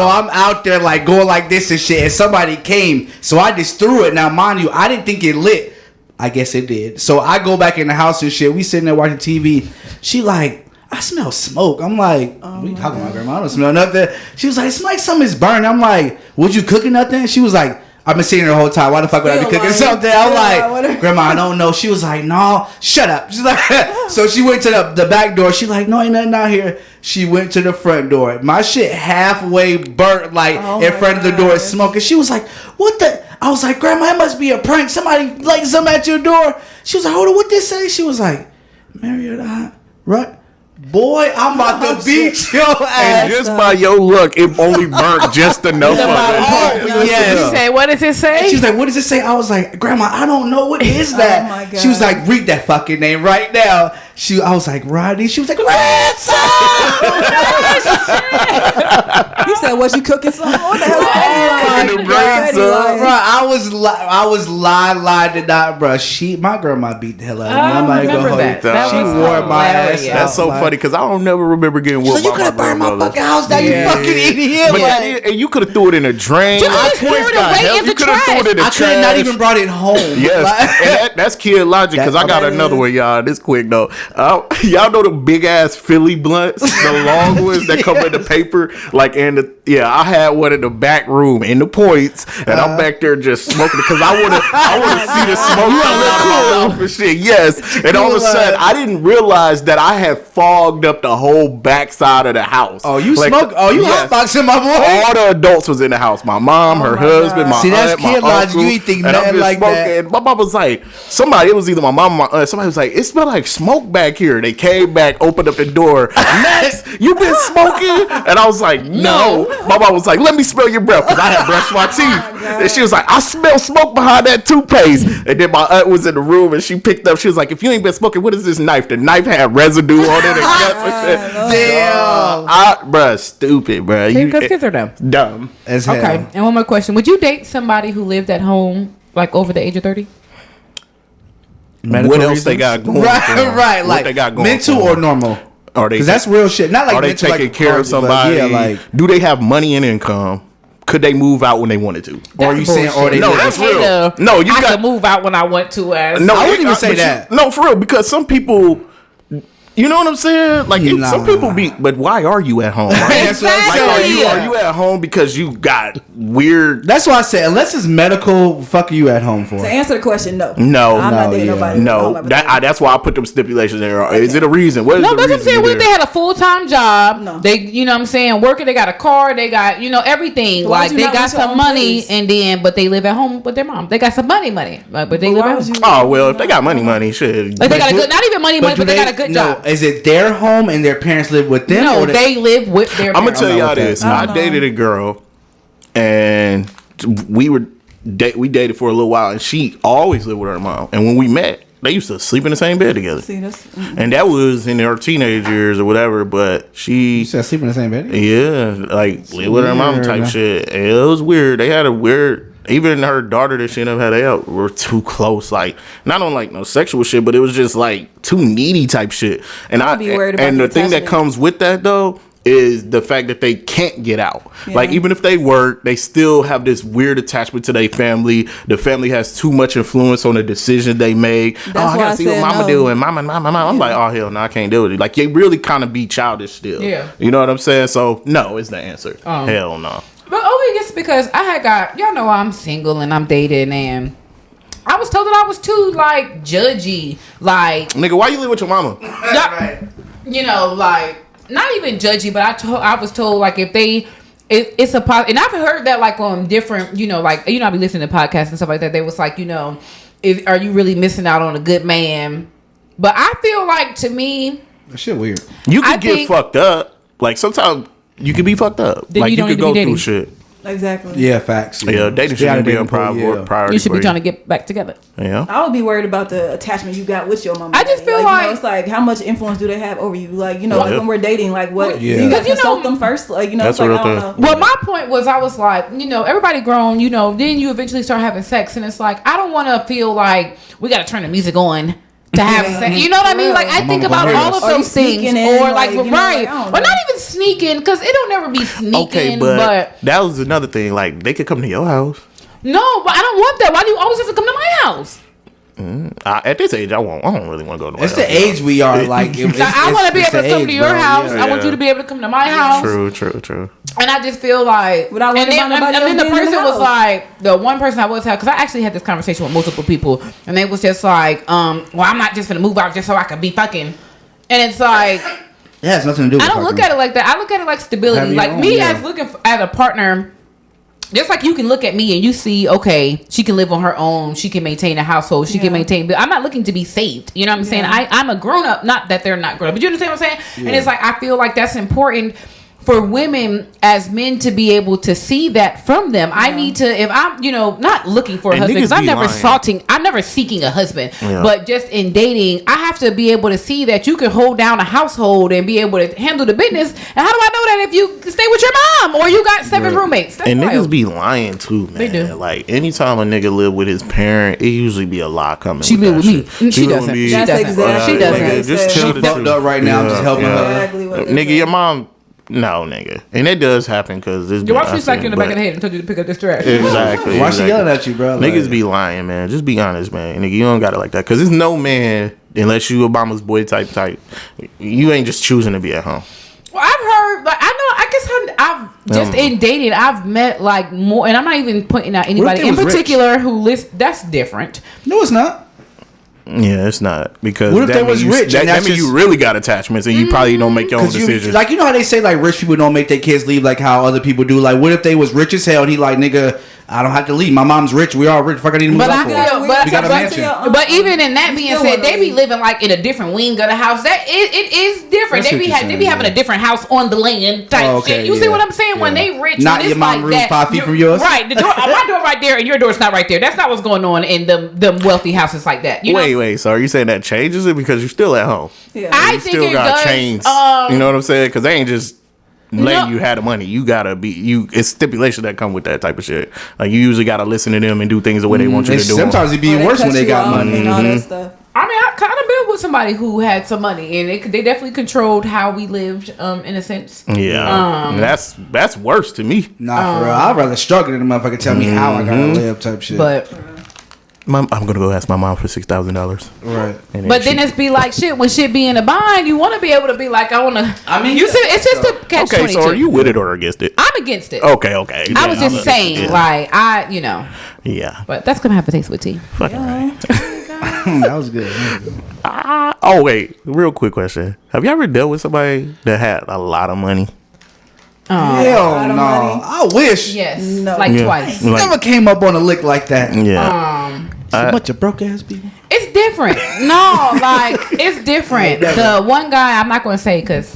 I'm out there going like this and shit, and somebody came, so I just threw it. Now mind you, I didn't think it lit. I guess it did. So I go back in the house and shit. We sitting there watching TV. She I smell smoke. I'm like, what are you talking about, Grandma? I don't smell nothing. She was like, it smells like something's burning. I'm like, would you cooking nothing? She was like, I've been sitting here the whole time. Why the fuck would I be cooking something? I'm like, Grandma, I don't know. She was like, no, shut up. She's like, so she went to the back door. She's like, no, ain't nothing out here. She went to the front door. My shit halfway burnt, in front of the door, smoking. She was like, what the? I was like, Grandma, it must be a prank. Somebody lighting something at your door. She was like, hold on, what this say? She was like, Marietta, right? Boy, I'm about to beat your ass. And just by your look, it only burnt just enough of it. Yes. She said, what does it say? She was like, what does it say? I was like, Grandma, I don't know. What is that? Oh my God. She was like, read that fucking name right now. I was like, Rodney. She was like, ransom. You said, was you cooking something? What the hell is that? Cooking the brains up. Bro, I was lying to not, bro. My grandma beat the hell out of me. I'm not remember gonna that. hold you. That She was wore my ass hilarious. out. That's so funny because I don't never remember getting So whooped you by could have burned my grandmother. fucking house down, you fucking idiot. But and you could have threw it in a drain. You could've threw it away in the You could have threw it in the I could have not trash. even brought it home. Yes, and that's kid logic. Because I got another one, y'all. This quick though. Y'all know the big ass Philly blunts, the long ones that come in the paper. I had one in the back room in the Points, and I'm back there just smoking because I want to see the smoke coming out of my mouth and shit. Yes, and all of a sudden I didn't realize that I had fogged up the whole backside of the house. Oh, you smoke? Oh, you hotboxing, my boy? All the adults was in the house. My mom, her husband, my See, that's aunt, my kid logic. uncle, You ain't think and I'm nothing just like smoking. that. And my mom was like, it was either my mom or my aunt. Somebody was like, it smelled like smoke back here. They came back, opened up the door. Max, you been smoking? And I was like, no. My mom was like, let me smell your breath because I had brushed my teeth. And she was like, I smell smoke behind that toothpaste. And then my aunt was in the room and she picked up. She was like, if you ain't been smoking, what is this knife? The knife had residue on it and guts and shit. Damn. Bruh, stupid, bruh. Because kids are dumb. Dumb. As hell. Okay, and one more question. Would you date somebody who lived at home, over the age of 30? What else they got going? Right. What they got going? Mental or normal? Are they? Because that's real shit. Not like are they mental, taking like care of somebody? Yeah, do they have money and income? Could they move out when they wanted to? Or are you saying, or they? No, that's real. No, you got to move out when I want to. No, I wouldn't even say that. No, for real, because some people. You know what I'm saying? Some people be, but why are you at home? Right? Exactly. Are you at home because you got weird? That's why I said, unless it's medical, fuck are you at home for? To answer the question, no. No. I'm not dating nobody. No, that's why I put them stipulations there. Okay. Is it a reason? What is the that's what I'm saying. reason What if they had a full-time job? No. They, you know what I'm saying, working, they got a car, they got, everything. Why They got some money but they live at home with their mom. They got some money, but they live at home. Oh, well, if they got money, shit. Like they got a good, not even money, but they got a good job. Is it their home and their parents live with them? No, they live with their parents. I'm gonna tell y'all this. I dated a girl, and we dated for a little while, and she always lived with her mom. And when we met, they used to sleep in the same bed together. See, and that was in her teenage years or whatever. But You said sleep in the same bed? Yeah, live with her mom type shit. And it was weird. They had a weird. Even her daughter that she ended up had, they were too close. Not on no sexual shit, but it was just too needy type shit. And I'd be worried about the thing that comes with that though is the fact that they can't get out. Yeah. Even if they work, they still have this weird attachment to their family. The family has too much influence on the decision they make. I gotta see what mama do and mama. I'm like, oh hell no, I can't do it. They really kind of be childish still. Yeah. You know what I'm saying? So no is the answer. Hell no. But only just because I had y'all know I'm single and I'm dating, and I was told that I was too judgy. Nigga, why you live with your mama? Right. Not even judgy, but I was told it's a and I've heard that on different, I be listening to podcasts and stuff like that. They was are you really missing out on a good man? But I feel to me, That shit weird. You can get fucked up. Sometimes you could be fucked up. Then like you don't could need to go be through dating. shit. Exactly. Yeah, facts. Yeah, dating shouldn't be a priority. You should for be trying to get back together. Yeah. I would be worried about the attachment you got with your mom. I just feel you like- know, it's like how much influence do they have over you? Like, you know, Yeah. like when we're dating, like what Yeah. you got to You know- consult them first. Like, you know, That's it's like what I I don't think. know. Well, my point was, I was like, you know, everybody grown, you know, then you eventually start having sex, and it's like, I don't want to feel like we got to turn the music on to have sex. You know what I mean? Like, I think about all of Or you those things, sneaking in, or like, like, you know, right, like, I don't or know. not even sneaking, because it don't never be sneaking. Okay, but that was another thing. Like they could come to your house. no, but I don't want that. Why do you always have to come to my house? At this age, I don't really want to go to. It's the age we are. Like, I want to be able to come to your house. I want you to be able to come to my house. True. And I just feel like, Without and worrying then, about nobody and then else the being in the person was house. like, the one person I was having, because I actually had this conversation with multiple people, and they was just like, well, I'm not just gonna move out just so I can be fucking. And it's like, It has nothing to do with I don't look at it like that. I look at it like stability. Have your Like own, me yeah. as looking at a partner. Just like you can look at me and you see, okay, she can live on her own. She can maintain a household. She can maintain. But I'm not looking to be saved. You know what I'm saying? I'm a grown up. Not that they're not grown up, but you understand what I'm saying? And it's like I feel like that's important for women as men to be able to see that from them. I need to, if I'm, you know, not looking for a And husband, because niggas I'm be lying. I'm never seeking a husband. Yeah. But just in dating, I have to be able to see that you can hold down a household and be able to handle the business. And how do I know that if you stay with your mom or you got 7 roommates? That's And wild. niggas be lying too, man. They do. Like anytime a nigga live with his parent, it usually be a lie coming. She with live that with me. shit. She live doesn't. with me. She That's doesn't. exactly She doesn't. what they Just said. tell She the fucked truth. up right now. I'm just helping her. Exactly what they Nigga, said. your mom. No, nigga, and it does happen because this. Your wife smacked you in the back of the head and told you to pick up this trash. Exactly. Why she yelling at you, bro? Niggas Like- be lying, man. Just be honest, man. Nigga, you don't got it like that. Because there's no man, unless you Obama's boy type, you ain't just choosing to be at home. Well, I've heard, like, I guess I've just in dating, I've met like more, and I'm not even pointing out anybody they in was particular who lists. That's different. No, it's not. Yeah, it's not. Because What if that they was means rich That, and that that's means you just- really got attachments and you probably don't make your own Cause you, decisions. like, you know how they say like rich people don't make their kids leave like how other people do. Like, what if they was rich as hell and he like, nigga, I don't have to leave. My mom's rich. We all rich. Fuck, I need to move But out I for. feel, We got a mansion. but even in that being still said, wanna they be leave. living like in a different wing of the house. That it is different. That's They what be you're they be saying, having yeah. a different house on the land type Oh, okay, shit. You see yeah, what I'm saying? When yeah. they rich, Not when it's your mom like room that, 5 feet you- from yours? Right? The door, my door right there, and your door's not right there. That's not what's going on in them wealthy houses like that. You know? Wait. So are you saying that changes it because you're still at home? Yeah. I You think still it got does. chains. You know what I'm saying? Because they ain't just letting you have the money. You gotta be It's stipulations that come with that type of shit. Like you usually gotta listen to them and do things the way they want you to do. Sometimes it be worse when they got money. And all that stuff. I mean, I kind of been with somebody who had some money, and they definitely controlled how we lived, in a sense. Yeah, that's worse to me. Nah, for real. I'd rather struggle than a motherfucker tell me how I gotta live type shit. But I'm gonna go ask my mom for $6,000. right. then it's be like shit when shit be in a bind. You want to be able to be like, I want to. I mean, you see, it's just a catch. Okay, so are you with it or against it? I'm against it. Okay. I was just saying, yeah. like Yeah. but that's gonna have to taste with tea. Fucking right. That was good. Oh wait, real quick question: have you ever dealt with somebody that had a lot of money? Hell of no. money. I wish. Yes, No. like Yeah. twice. Like, Never came up on a lick like that. yeah. So much of broke ass people. It's different. No, like it's different. The one guy I'm not gonna say because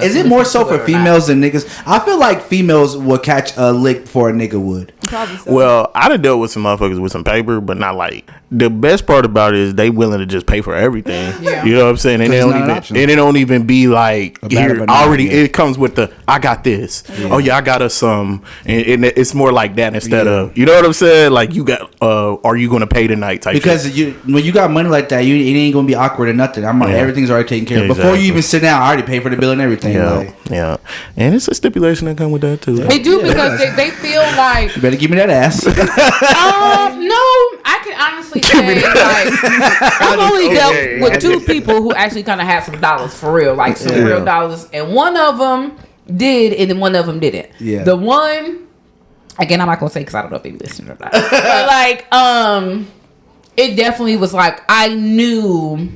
Is it more so for females than niggas? I feel like females will catch a lick before a nigga would. Probably so. Well, I done dealt with some motherfuckers with some paper, but not like the best part about it is they willing to just pay for everything. Yeah. You know what I'm saying? And they it's don't not an even option. and it don't even be like A bad here of a already. nine, yeah. It comes with the I got this. Oh yeah, I got us some, and it's more like that instead of you know what I'm saying? Like you got are you gonna pay tonight type Because shit. when you got money like that, it ain't gonna be awkward or nothing. Everything's already taken care of. Before Exactly. you even sit down, I already paid for the bill and everything. Like, Yeah, and it's a stipulation that come with that too. They do because they feel like you better give me that ass. no, I can honestly say like I've only dealt with 2 people who actually kind of had some dollars for real, like some real dollars, and one of them did, and then one of them didn't. Yeah. The one, again, I'm not gonna say because I don't know if they listen or not, but like it definitely was like I knew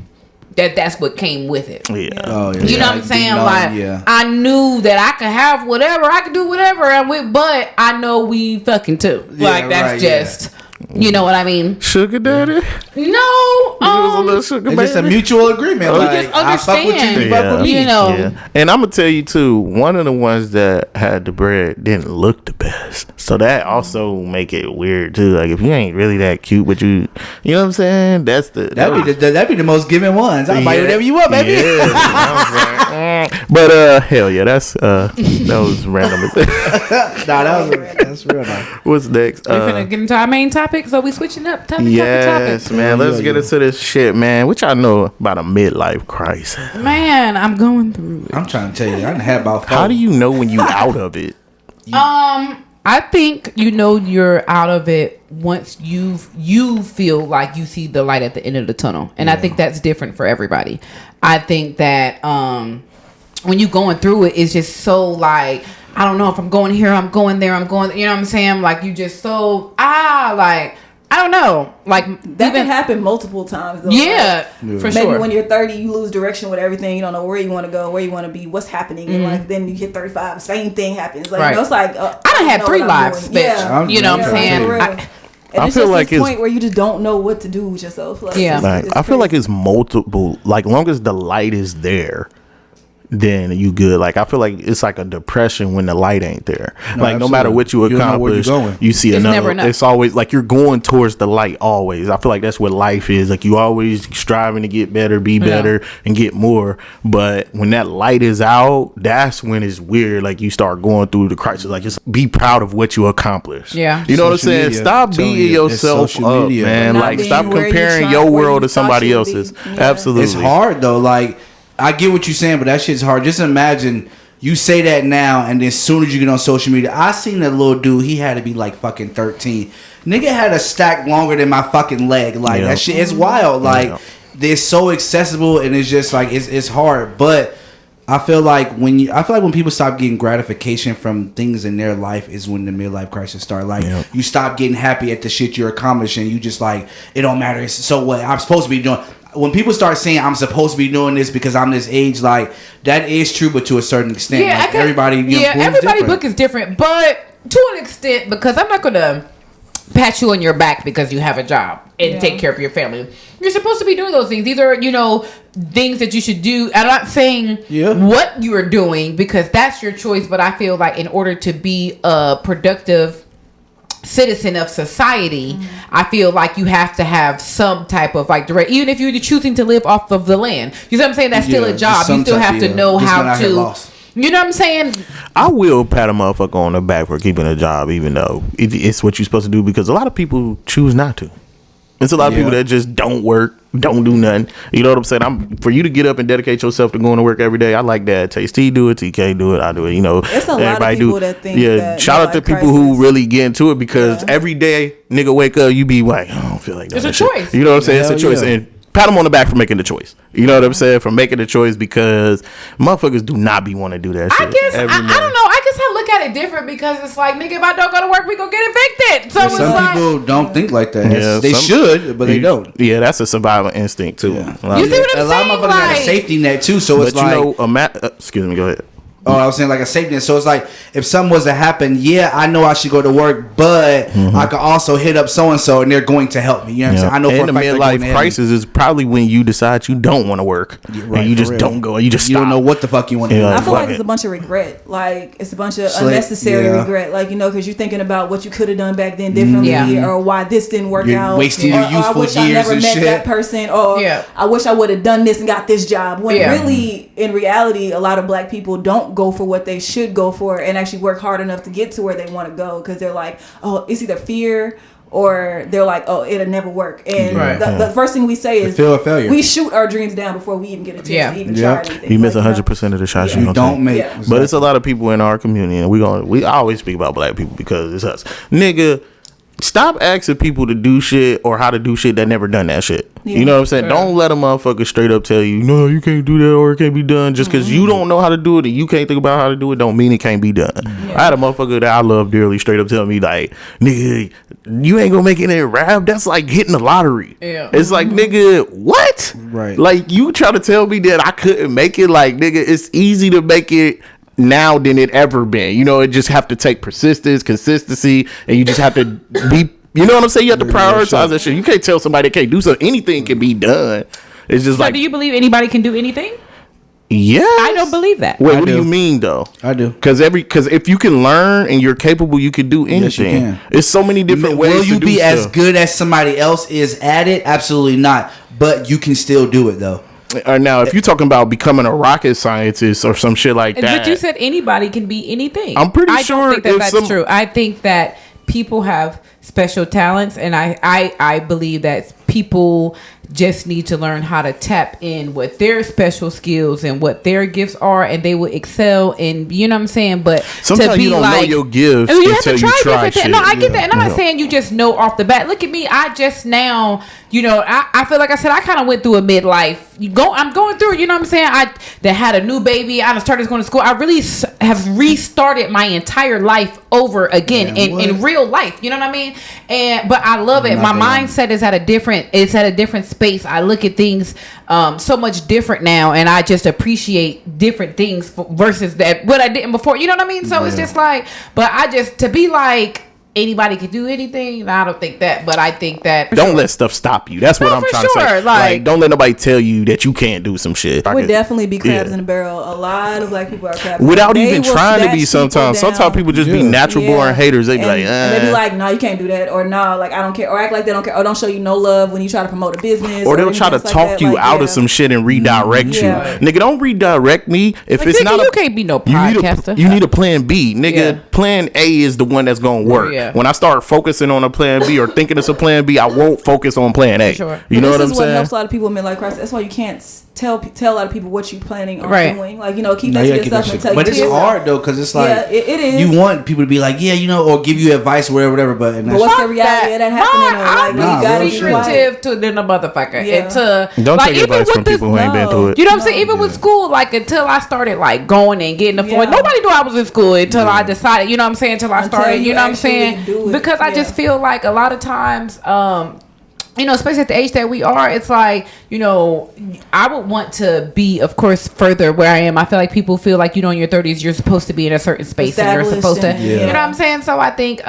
that's what came with it. Yeah. Oh, yeah. You know what I'm saying? Like I knew that I could have whatever, I could do whatever I'm with, but I know we fucking too. Yeah, Like that's right, just You know what I mean? Sugar daddy. No, A little sugar It's baby. just a mutual agreement. You Like, just I fuck with you, understand. you fuck with me. You know. Yeah. And I'm gonna tell you too, one of the ones that had the bread didn't look the best. So that also make it weird too. Like if you ain't really that cute, but you know what I'm saying? That's the That'd be the most given ones. I'll buy you whatever you want, baby. Yeah, you know what I'm saying? But hell yeah, that's that was random. That's real nice. What's next? We finna get into our main topic, so we switching up topic. Yes, man. Let's get into this shit, man. What y'all know about a midlife crisis? Man, I'm going through it. I'm trying to tell you, I done had about 4. How do you know when you out of it? I think you know you're out of it once you feel like you see the light at the end of the tunnel, and I think that's different for everybody. I think that when you going through it, it's just so like, I don't know if I'm going here, I'm going there, I'm going. You know what I'm saying? Like you just so like. I don't know. Like that can happen multiple times though. Yeah, like, for maybe sure. when you're 30, you lose direction with everything. You don't know where you want to go, where you want to be, what's happening, and like then you hit 35, same thing happens. Like you know, it's like I done had 3 lives, bitch. Yeah. You know what I'm saying? And I it's feel just like this it's point where you just don't know what to do with yourself. Like, I feel like it's multiple. Like long as the light is there, then you good. Like I feel like it's like a depression when the light ain't there. Like no matter what you accomplish, you see It's another. never enough. It's always like you're going towards the light always. I feel like that's what life is. Like you always striving to get better, be better, and get more. But when that light is out, that's when it's weird. Like you start going through the crisis. Like just be proud of what you accomplished. Yeah. You know what I'm Social saying? media, Stop I'm telling beating you, it's yourself social up, media. man. Not Like being stop where you comparing try- your where world you to somebody thought you'd else's. be. Yeah. Absolutely. It's hard though. Like I get what you're saying, but that shit's hard. Just imagine you say that now, and then as soon as you get on social media, I seen that little dude. He had to be like fucking 13. Nigga had a stack longer than my fucking leg. Like that shit is wild. Like they're so accessible, and it's just like it's hard. But I feel like when people stop getting gratification from things in their life is when the midlife crisis start. Like you stop getting happy at the shit you're accomplishing. You just like it don't matter. It's so what I'm supposed to be doing. When people start saying I'm supposed to be doing this because I'm this age, like that is true, but to a certain extent, Yeah, like everybody, everybody's book is different, but to an extent, because I'm not gonna pat you on your back because you have a job and take care of your family. You're supposed to be doing those things. These are, things that you should do. I'm not saying what you are doing because that's your choice, but I feel like in order to be a productive citizen of society, I feel like you have to have some type of like direct, even if you're choosing to live off of the land. You know what I'm saying? That's still a job. You still have to know how to. You know what I'm saying? I will pat a motherfucker on the back for keeping a job, even though it's what you're supposed to do, because a lot of people choose not to. It's a lot of people that just don't work, don't do nothing. You know what I'm saying? For you to get up and dedicate yourself to going to work every day, I like that. Tasty do it, TK do it, I do it. It's a lot of people that think that shout out to people who really get into it, because every day, nigga wake up, you be like, I don't feel like that. It's a choice. You know what I'm saying? It's a choice. And pat them on the back for making the choice. You know what I'm saying? For making the choice, because motherfuckers do not be want to do that shit. I guess I don't know. I guess I look at it different because it's like, nigga, if I don't go to work, we gonna get evicted. So it's some like, people don't think like that. Yeah, they should, but they don't. Yeah, that's a survival instinct too. Yeah. You see what I'm A lot saying? of motherfuckers got a safety net too, so it's like. Excuse me. Go ahead. Oh, I was saying like a safety net. So it's like if something was to happen, I know I should go to work, but I could also hit up so and so, and they're going to help me. You know what I'm saying? I know and for the a fact they're going to midlife help me. crisis is probably when you decide you don't want to work, and you just don't go. You just You stop. don't know what the fuck you want to do. I feel like fuck it's it. a bunch of regret. Like it's a bunch of unnecessary regret. Like because you're thinking about what you could have done back then differently, or why this didn't work out. Wasting your useful I wish years I never and met shit. that person, or I wish I would have done this and got this job. When really, in reality, a lot of black people don't go for what they should go for and actually work hard enough to get to where they want to go, because they're like, oh, it's either fear or they're like, oh, it'll never work. And the first thing we say is fear of failure. we shoot our dreams down before we even get a chance to even try anything. You miss 100% of the shots you don't make. Yeah. But it's a lot of people in our community, and we always speak about black people because it's us. Nigga, stop asking people to do shit or how to do shit that never done that shit. You know what I'm saying? Don't let a motherfucker straight up tell you, no, you can't do that or it can't be done. Just because you don't know how to do it and you can't think about how to do it don't mean it can't be done. I had a motherfucker that I love dearly straight up tell me like, nigga, you ain't gonna make it in rap. That's like hitting the lottery. It's like, nigga, what? Right. Like you try to tell me that I couldn't make it. Like, nigga, it's easy to make it now than it ever been. It just have to take persistence, consistency, and you just have to be You know what I'm saying? You have to prioritize that shit. You can't tell somebody they can't do something. Anything can be done. It's just So like, do you believe anybody can do anything? yeah. I don't believe that. Wait, I what do do. you mean though? I do. Because if you can learn and you're capable, you can do anything. Yes, you can. It's so many different ways. Will you to do be as stuff. good as somebody else is at it? Absolutely not. But you can still do it though. Now, if you're talking about becoming a rocket scientist or some shit like that, But you said anybody can be anything. I'm pretty I sure don't think that if that's some- true. I think that people have special talents, and I believe that people just need to learn how to tap in with their special skills and what their gifts are, and they will excel. And you know what I'm saying? But sometimes to be you don't know your gifts I mean, you have until to try you try different shit. things. No, I get that, and I'm Yeah. not saying you just know off the bat. Look at me. I just now, I feel like I said I kind of went through a midlife. I'm going through it. You know what I'm saying? I had a new baby. I started going to school. I really have restarted my entire life over again in real life. You know what I mean? But I love it. My mindset is at a different space. I look at things so much different now, and I just appreciate different things versus what I didn't before. You know what I mean? So it's just like, but to be like, anybody can do anything. I don't think that, but I think that Don't let stuff stop you. That's what I'm for trying to say. sure, like, don't let nobody tell you that you can't do some shit. Would definitely be crabs Yeah. in a barrel. A lot of black people are crabs. Without They even will trying to snatch be sometimes. people down. Sometimes people just be natural born haters. They be like, and they be like, no, you can't do that, or no, like I don't care, or act like they don't care, or don't show you no love when you try to promote a business, or they'll try to anything talk like you that. out of some shit and redirect Yeah. you. Nigga, don't redirect me if Like, it's nigga, not you can't be no you need podcaster. you need a plan B. Nigga, Yeah. plan A is the one that's gonna work. Yeah. When I start focusing on a plan B or thinking it's a plan B, I won't focus on plan A. Sure. You know this what I'm is what saying? helps a lot of people in midlife crisis. That's why you can't tell a lot of people what you planning on Right. doing. Like, keep No, that you to gotta keep that yourself shit. and tell But you it's to yourself. hard though, because it's like Yeah, it is. you want people to be like, or give you advice, whatever. But But what's the reality of that happening? Or, like, I'm you gotta real be shit. quiet. secretive to the motherfucker. Yeah. And to Don't like, take even advice with from this- people who ain't been through it. You know what I'm saying? Even with school, like until I started like going and getting the phone, Yeah. nobody knew I was in school until I decided. You know what I'm saying? Until I Until started. you You know what I'm actually saying? do it. Because I just Yeah. feel like a lot of times, especially at the age that we are, it's like, I would want to be, of course, further where I am. I feel like people feel like, in your 30s, you're supposed to be in a certain space and you're Established supposed to, and- you know what I'm saying? So I think,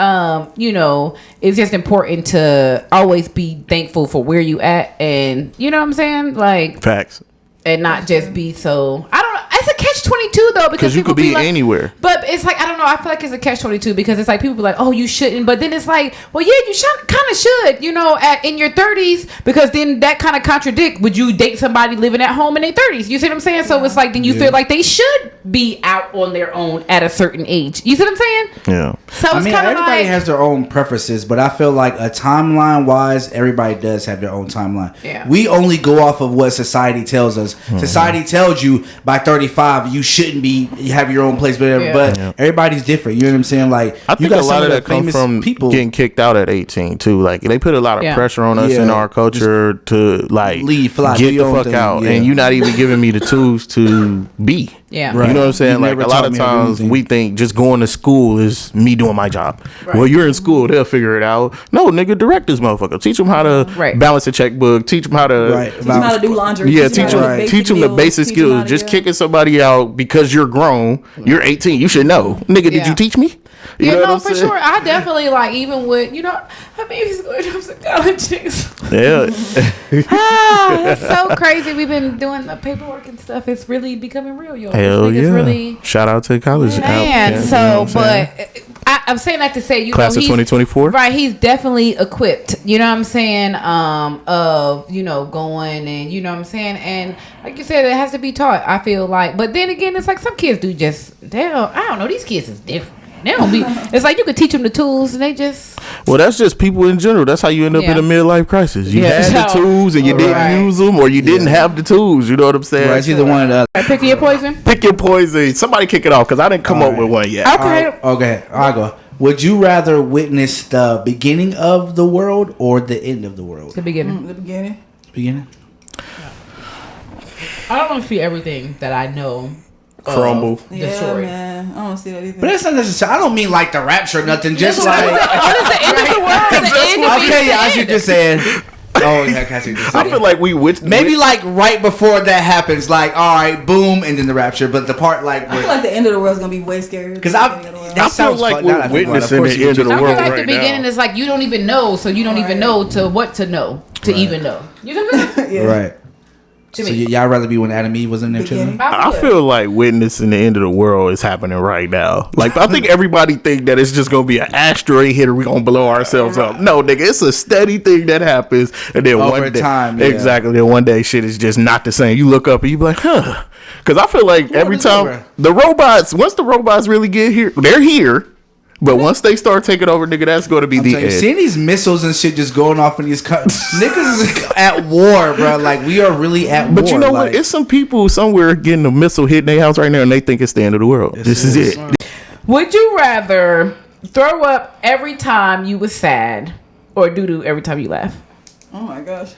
it's just important to always be thankful for where you at, and you know what I'm saying? Like, Facts. and not just be so, I don't know. It's a catch-22 though, because Because you people could be like, anywhere. But it's like, I don't know. I feel like it's a catch-22 because it's like people be like, oh, you shouldn't. But then it's like, well, yeah, you kind of should, in your 30s, because then that kind of contradict. Would you date somebody living at home in their 30s? You see what I'm saying? So it's like, then you feel like they should be out on their own at a certain age. You see what I'm saying? Yeah. So I it's mean, kind of everybody like, has their own preferences, but I feel like a timeline wise, everybody does have their own timeline. Yeah. We only go off of what society tells us. Society tells you by 35 you shouldn't have your own place, whatever. Yeah. But everybody's different. You know what I'm saying? Like, I you think got a some lot of the that comes famous from people getting kicked out at 18 too. Like they put a lot of Yeah. pressure on us in Yeah. our culture to like Leave, fly, do get the your own fuck thing. out, Yeah. and you're not even giving me the tools to be. Yeah. Right. You know what I'm saying? You Like never a lot taught of me how to do times anything. we think just going to school is me doing my job. Right. Well, you're in school, they'll figure it out. No, nigga, direct this motherfucker. Teach them how to Right. balance a checkbook. Teach them how to. Right. Teach them how to do laundry. Yeah, teach teach them the meals, basic teach them how skills. to- Just yeah. kicking somebody out because you're grown. You're 18. You should know, nigga. Did Yeah. you teach me? You know what I'm for saying? sure. I definitely like, even with, I mean, he's going to some college things. Yeah. It's so crazy. We've been doing the paperwork and stuff. It's really becoming real, yo. Hell This nigga's yeah. really, Shout out to college. man. applicants, So, you know what I'm saying? but I'm saying that to say, Class of he's 2024? right. He's definitely equipped. You know what I'm saying? Of going, and you know what I'm saying, and like you said, it has to be taught. I feel like, but then again, it's like some kids do I don't know. These kids is different. They don't be. It's like you could teach them the tools, and they just. Well, that's just people in general. That's how you end up Yeah. in a midlife crisis. You Yeah. had the So- tools and you didn't Right. use them, or you didn't have the tools. You know what I'm saying? Right, it's either one or the other. Picking your poison. Pick your poison. Somebody kick it off because I didn't come up with one yet. Okay. Okay, I'll go. Would you rather witness the beginning of the world or the end of the world? The beginning. The beginning. Beginning? I don't want to see everything that I know Crumble. The Yeah, story. man. I don't see that either. But that's not necessary. I don't mean like the rapture or nothing. Just like What is the end of the world? The end of okay, yeah, I the should end. just saying. Oh yeah, I see. I feel like maybe like right before that happens, like all right, boom, and then the rapture. But the part like I feel like the end of the world is gonna be way scarier. because I feel like we're witnessing the end of the I world feel like right the beginning now. is like you don't even know, so you don't even know to what to know to even know. You know what I mean? right. So y'all rather be when Adam and Eve was in there chilling? I feel like witnessing the end of the world is happening right now. Like I think everybody think that it's just gonna be an asteroid hit or we gonna blow ourselves up. No, nigga, it's a steady thing that happens, and then Over one day, time, yeah. exactly. Then one day, shit is just not the same. You look up and you be like, huh? Because I feel like every time over. the robots, once the robots really get here, they're here. But once they start taking over, nigga, that's going to be the end. Seeing these missiles and shit just going off in these niggas is at war, bro. Like we are really at war. But you know what? It's some people somewhere getting a missile hitting their house right now, and they think it's the end of the world. This is it. Would you rather throw up every time you was sad or doo-doo every time you laugh? Oh my gosh.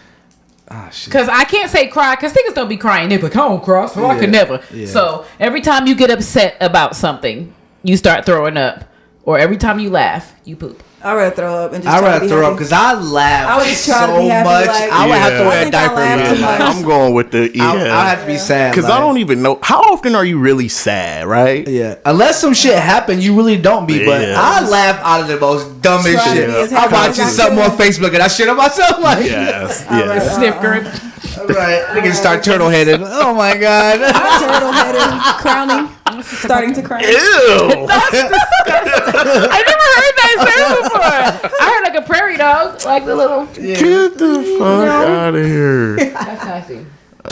Ah, shit. Because I can't say cry, because niggas don't be crying. They be like, I don't cry, so I could never. Yeah. So every time you get upset about something, you start throwing up. Or every time you laugh, you poop. I'd rather throw up and just I'd try to rather be throw up happy. because I laugh I would just try to so be happy, much. like- I would have to Yeah. wear I a think I diaper. laugh in too my much. life. I'm going with the I have to be sad. Because I don't even know how often are you really sad, right? Yeah, unless some shit happen, you really don't be. But Yeah. I laugh out of the most dumbest Try to shit. be as I'm happy watching as I something can. on Facebook and I shit on myself. Like, Yes, All right. yes. Snicker. right, niggas start turtle headed. Oh my god. Turtle headed, crowning, starting to cry. Ew. I never heard that term before. I heard like a prairie dog, like the little. Get the fuck out of here. That's nasty.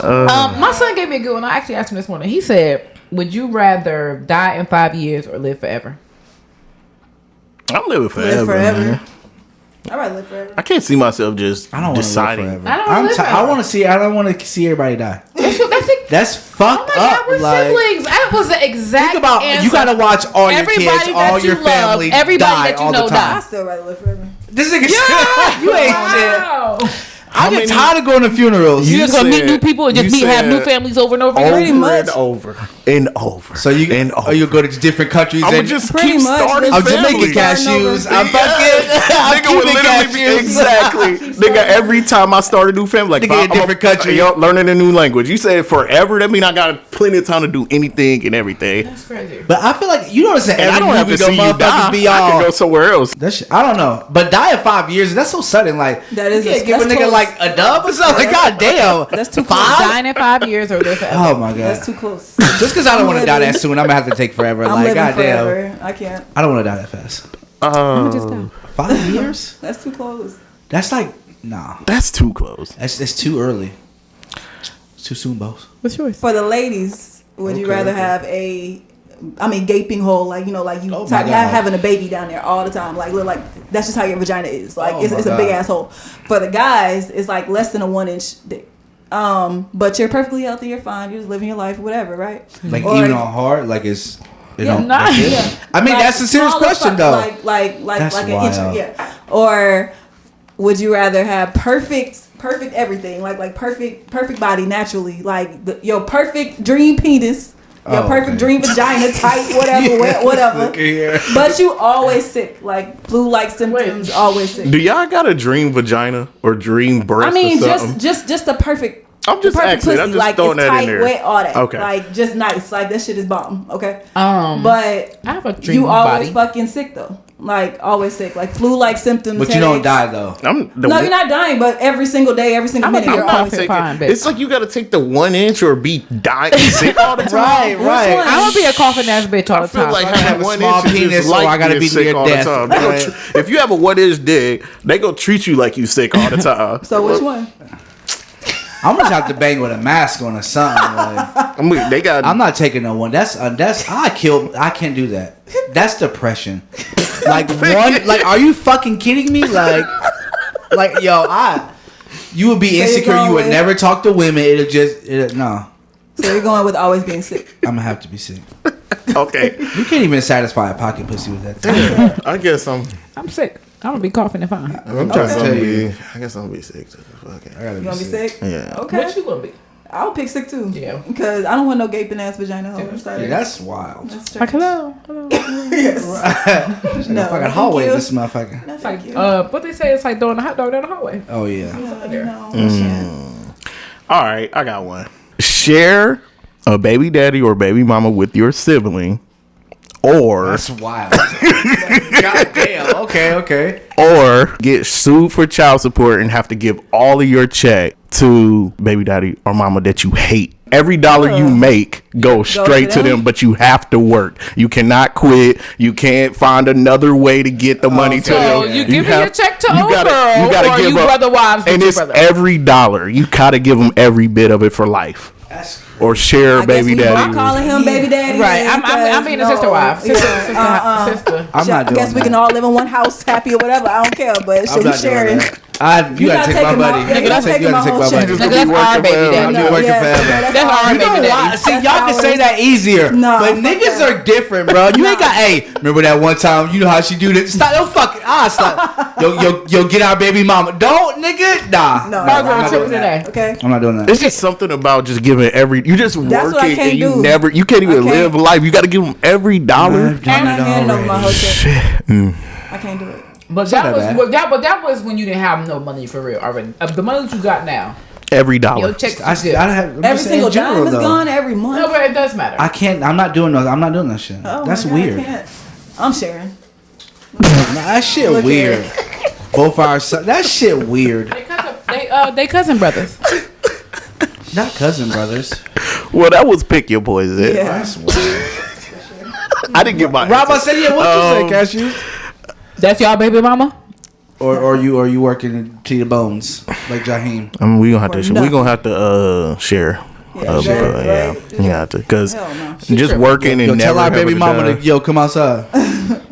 My son gave me a good one. I actually asked him this morning. He said, "Would you rather die in 5 years or live forever?" I'm living forever. Live forever. Man. I'd rather live forever. I can't see myself just I don't want to live deciding. forever. I don't wanna live I forever. want to see. I don't want to see everybody die. That's it. That's Oh fucked my God, up. we're Like, siblings. That was the exact think about answer. you. Got to watch all your Everybody kids, that all you your love, family, everybody die that you all know the die. time. I'd still rather live forever. This nigga, you ain't shit. Wow. I get tired of going to funerals. You just gonna meet said- new people and just you have new said families over and over again? Pretty Over much. and over and over. So you and over. you go to different countries I would and just Pretty keep much. starting I'm families. Jamaican cashews. I'm Yes. fucking. I'm Nigga would Cuban literally be cashews. exactly. Nigga, every time I start a new family, like Nigga in a different country. yo, learning a new language. You said forever. That mean I got plenty of time to do anything and everything. That's crazy. But I feel like you know what I'm saying. And I Every don't have movie to go see you motherfuckers die. be I all. can go somewhere else. That shit, I don't know, but die at 5 years. That's so sudden. Like That is you can't a- give a that's nigga close. like a dub or something. Like god damn, That's too close. 5. Dying in 5 years or live forever? Oh my god, That's too close. just because I don't want to die that soon, I'm gonna have to take forever. I'm Like living god damn, forever. I can't. I don't want to die that fast. Just die. 5 years? That's too close. That's like nah. That's too close. That's too early. It's too soon, boss. What's yours? For the ladies, would you Okay, rather okay. have gaping hole, like, you know, like you Oh my God. having a baby down there all the time, like look like that's just how your vagina is, like Oh it's my a big God. ass hole. For the guys, it's like less than a 1-inch dick. But you're perfectly healthy, you're fine, you're just living your life, whatever, right? Like Or- even on hard, like it's you know. nah. that's it. Yeah. I mean Like, that's a serious small as question fuck, though. Like That's an wild. inch, yeah. Or would you rather have perfect everything, like perfect body naturally, like your perfect dream penis, your Oh, perfect okay. dream vagina, tight, whatever, whatever. Look here. But you always sick, like flu-like symptoms, always sick. Do y'all got a dream vagina or dream breast? I mean, or something? just the perfect. I'm just the perfect asking. I'm pussy, just like throwing it's that tight, in there. wet, all that. Okay. Like just nice, like that shit is bomb. Okay. But I have a dream you always body. fucking sick though, like always sick, like flu-like symptoms. But you don't headaches. die though. No, you're not dying, but every single day, every single minute, I'm you're not always perfect. sick. Fine, bitch. It's like you got to take the 1 inch or be dying sick all the time. Right, right. one? I'm gonna be a coughing ass bitch all the I feel time. like I have having a 1 small inch is penis, just or like I gotta being be sick near all the death. time. They gonna if you have a 1 inch dick, they gonna treat you like you sick all the time. So which one? I'm gonna have to bang with a mask on or something. Like, I mean, they got. I'm not taking no one. That's I can't do that. That's depression. Like are you fucking kidding me? Like yo, you would be So you're insecure. going You would with- never talk to women. No. So you're going with always being sick. I'm gonna have to be sick. Okay, You can't even satisfy a pocket pussy with that. I guess I'm sick. I'm gonna be coughing and fine. I'm trying to tell you. I guess I'm gonna be sick too. Fuck it. I gotta You gonna be sick? Yeah. Okay. What you gonna be? I would pick sick too. Yeah. Because I don't want no gaping ass vagina hole. Yeah, that's wild. That's Like, hello. yes. No, fucking hallway. This motherfucker. No, It's like, thank you. what they say, it's like throwing a hot dog down the hallway. Oh yeah. No. All right, I got one. Share a baby daddy or baby mama with your sibling, or That's wild. God damn. Okay. or get sued for child support and have to give all of your check to baby daddy or mama that you hate. Every dollar you make goes straight to them, but you have to work. You cannot quit. You can't find another way to get the money to So them. you give your check to you old gotta- girl, you gotta or give you up- brother wives with and your it's brother? every dollar. You gotta give them every bit of it for life. Or share I baby guess we daddy. both calling him baby daddy. Right, then, I'm being a because, sister wife. Sister. I'm not I doing guess we that. can all live in one house, happy or whatever. I don't care, but I'm shit, we not doing sharing. that. You You're gotta not take my taking buddy. my- yeah, You gotta take my whole buddy. check. Nigga, that's our baby daddy. I'm just working forever. That's our You baby know daddy. why? See, That's y'all can say ours. that easier. Nah, but fuck niggas that. are different, bro. You ain't got, hey, remember that one time, you know how she do that? Stop, don't fucking, stop. Yo, get our baby mama. Don't, nigga. Nah. No, I'm no, not doing that. Okay. I'm not doing that. It's just something about just giving you just That's what I working can't and you do. you can't even I can't. live life. You got to give them every dollar. I've done I'm not it handing over my whole already. check. Mm. I can't do it. But not that was bad. that was when you didn't have no money for real already. The money that you got now, Every dollar. your check I is good. have, Every single dime is gone every month. No, but it does matter. I can't, I'm not doing those. I'm not doing that shit. Oh That's my God, I weird. can't. I'm sharing. Nah, that shit Look weird. here. Both our sons. That shit weird. They cousin brothers. Not cousin brothers. Well, that was pick your poison. Yeah. That's weird. I didn't get my Rob, I answer. said, yeah, what you say, Cashew? That's y'all baby mama. Or you working to the bones like Jaheim? I mean, we gonna have to. Or We gonna have to share. Yeah, share, right? You have to, because Hell no. just working and Yo, never tell our baby having mama done- to yo come outside.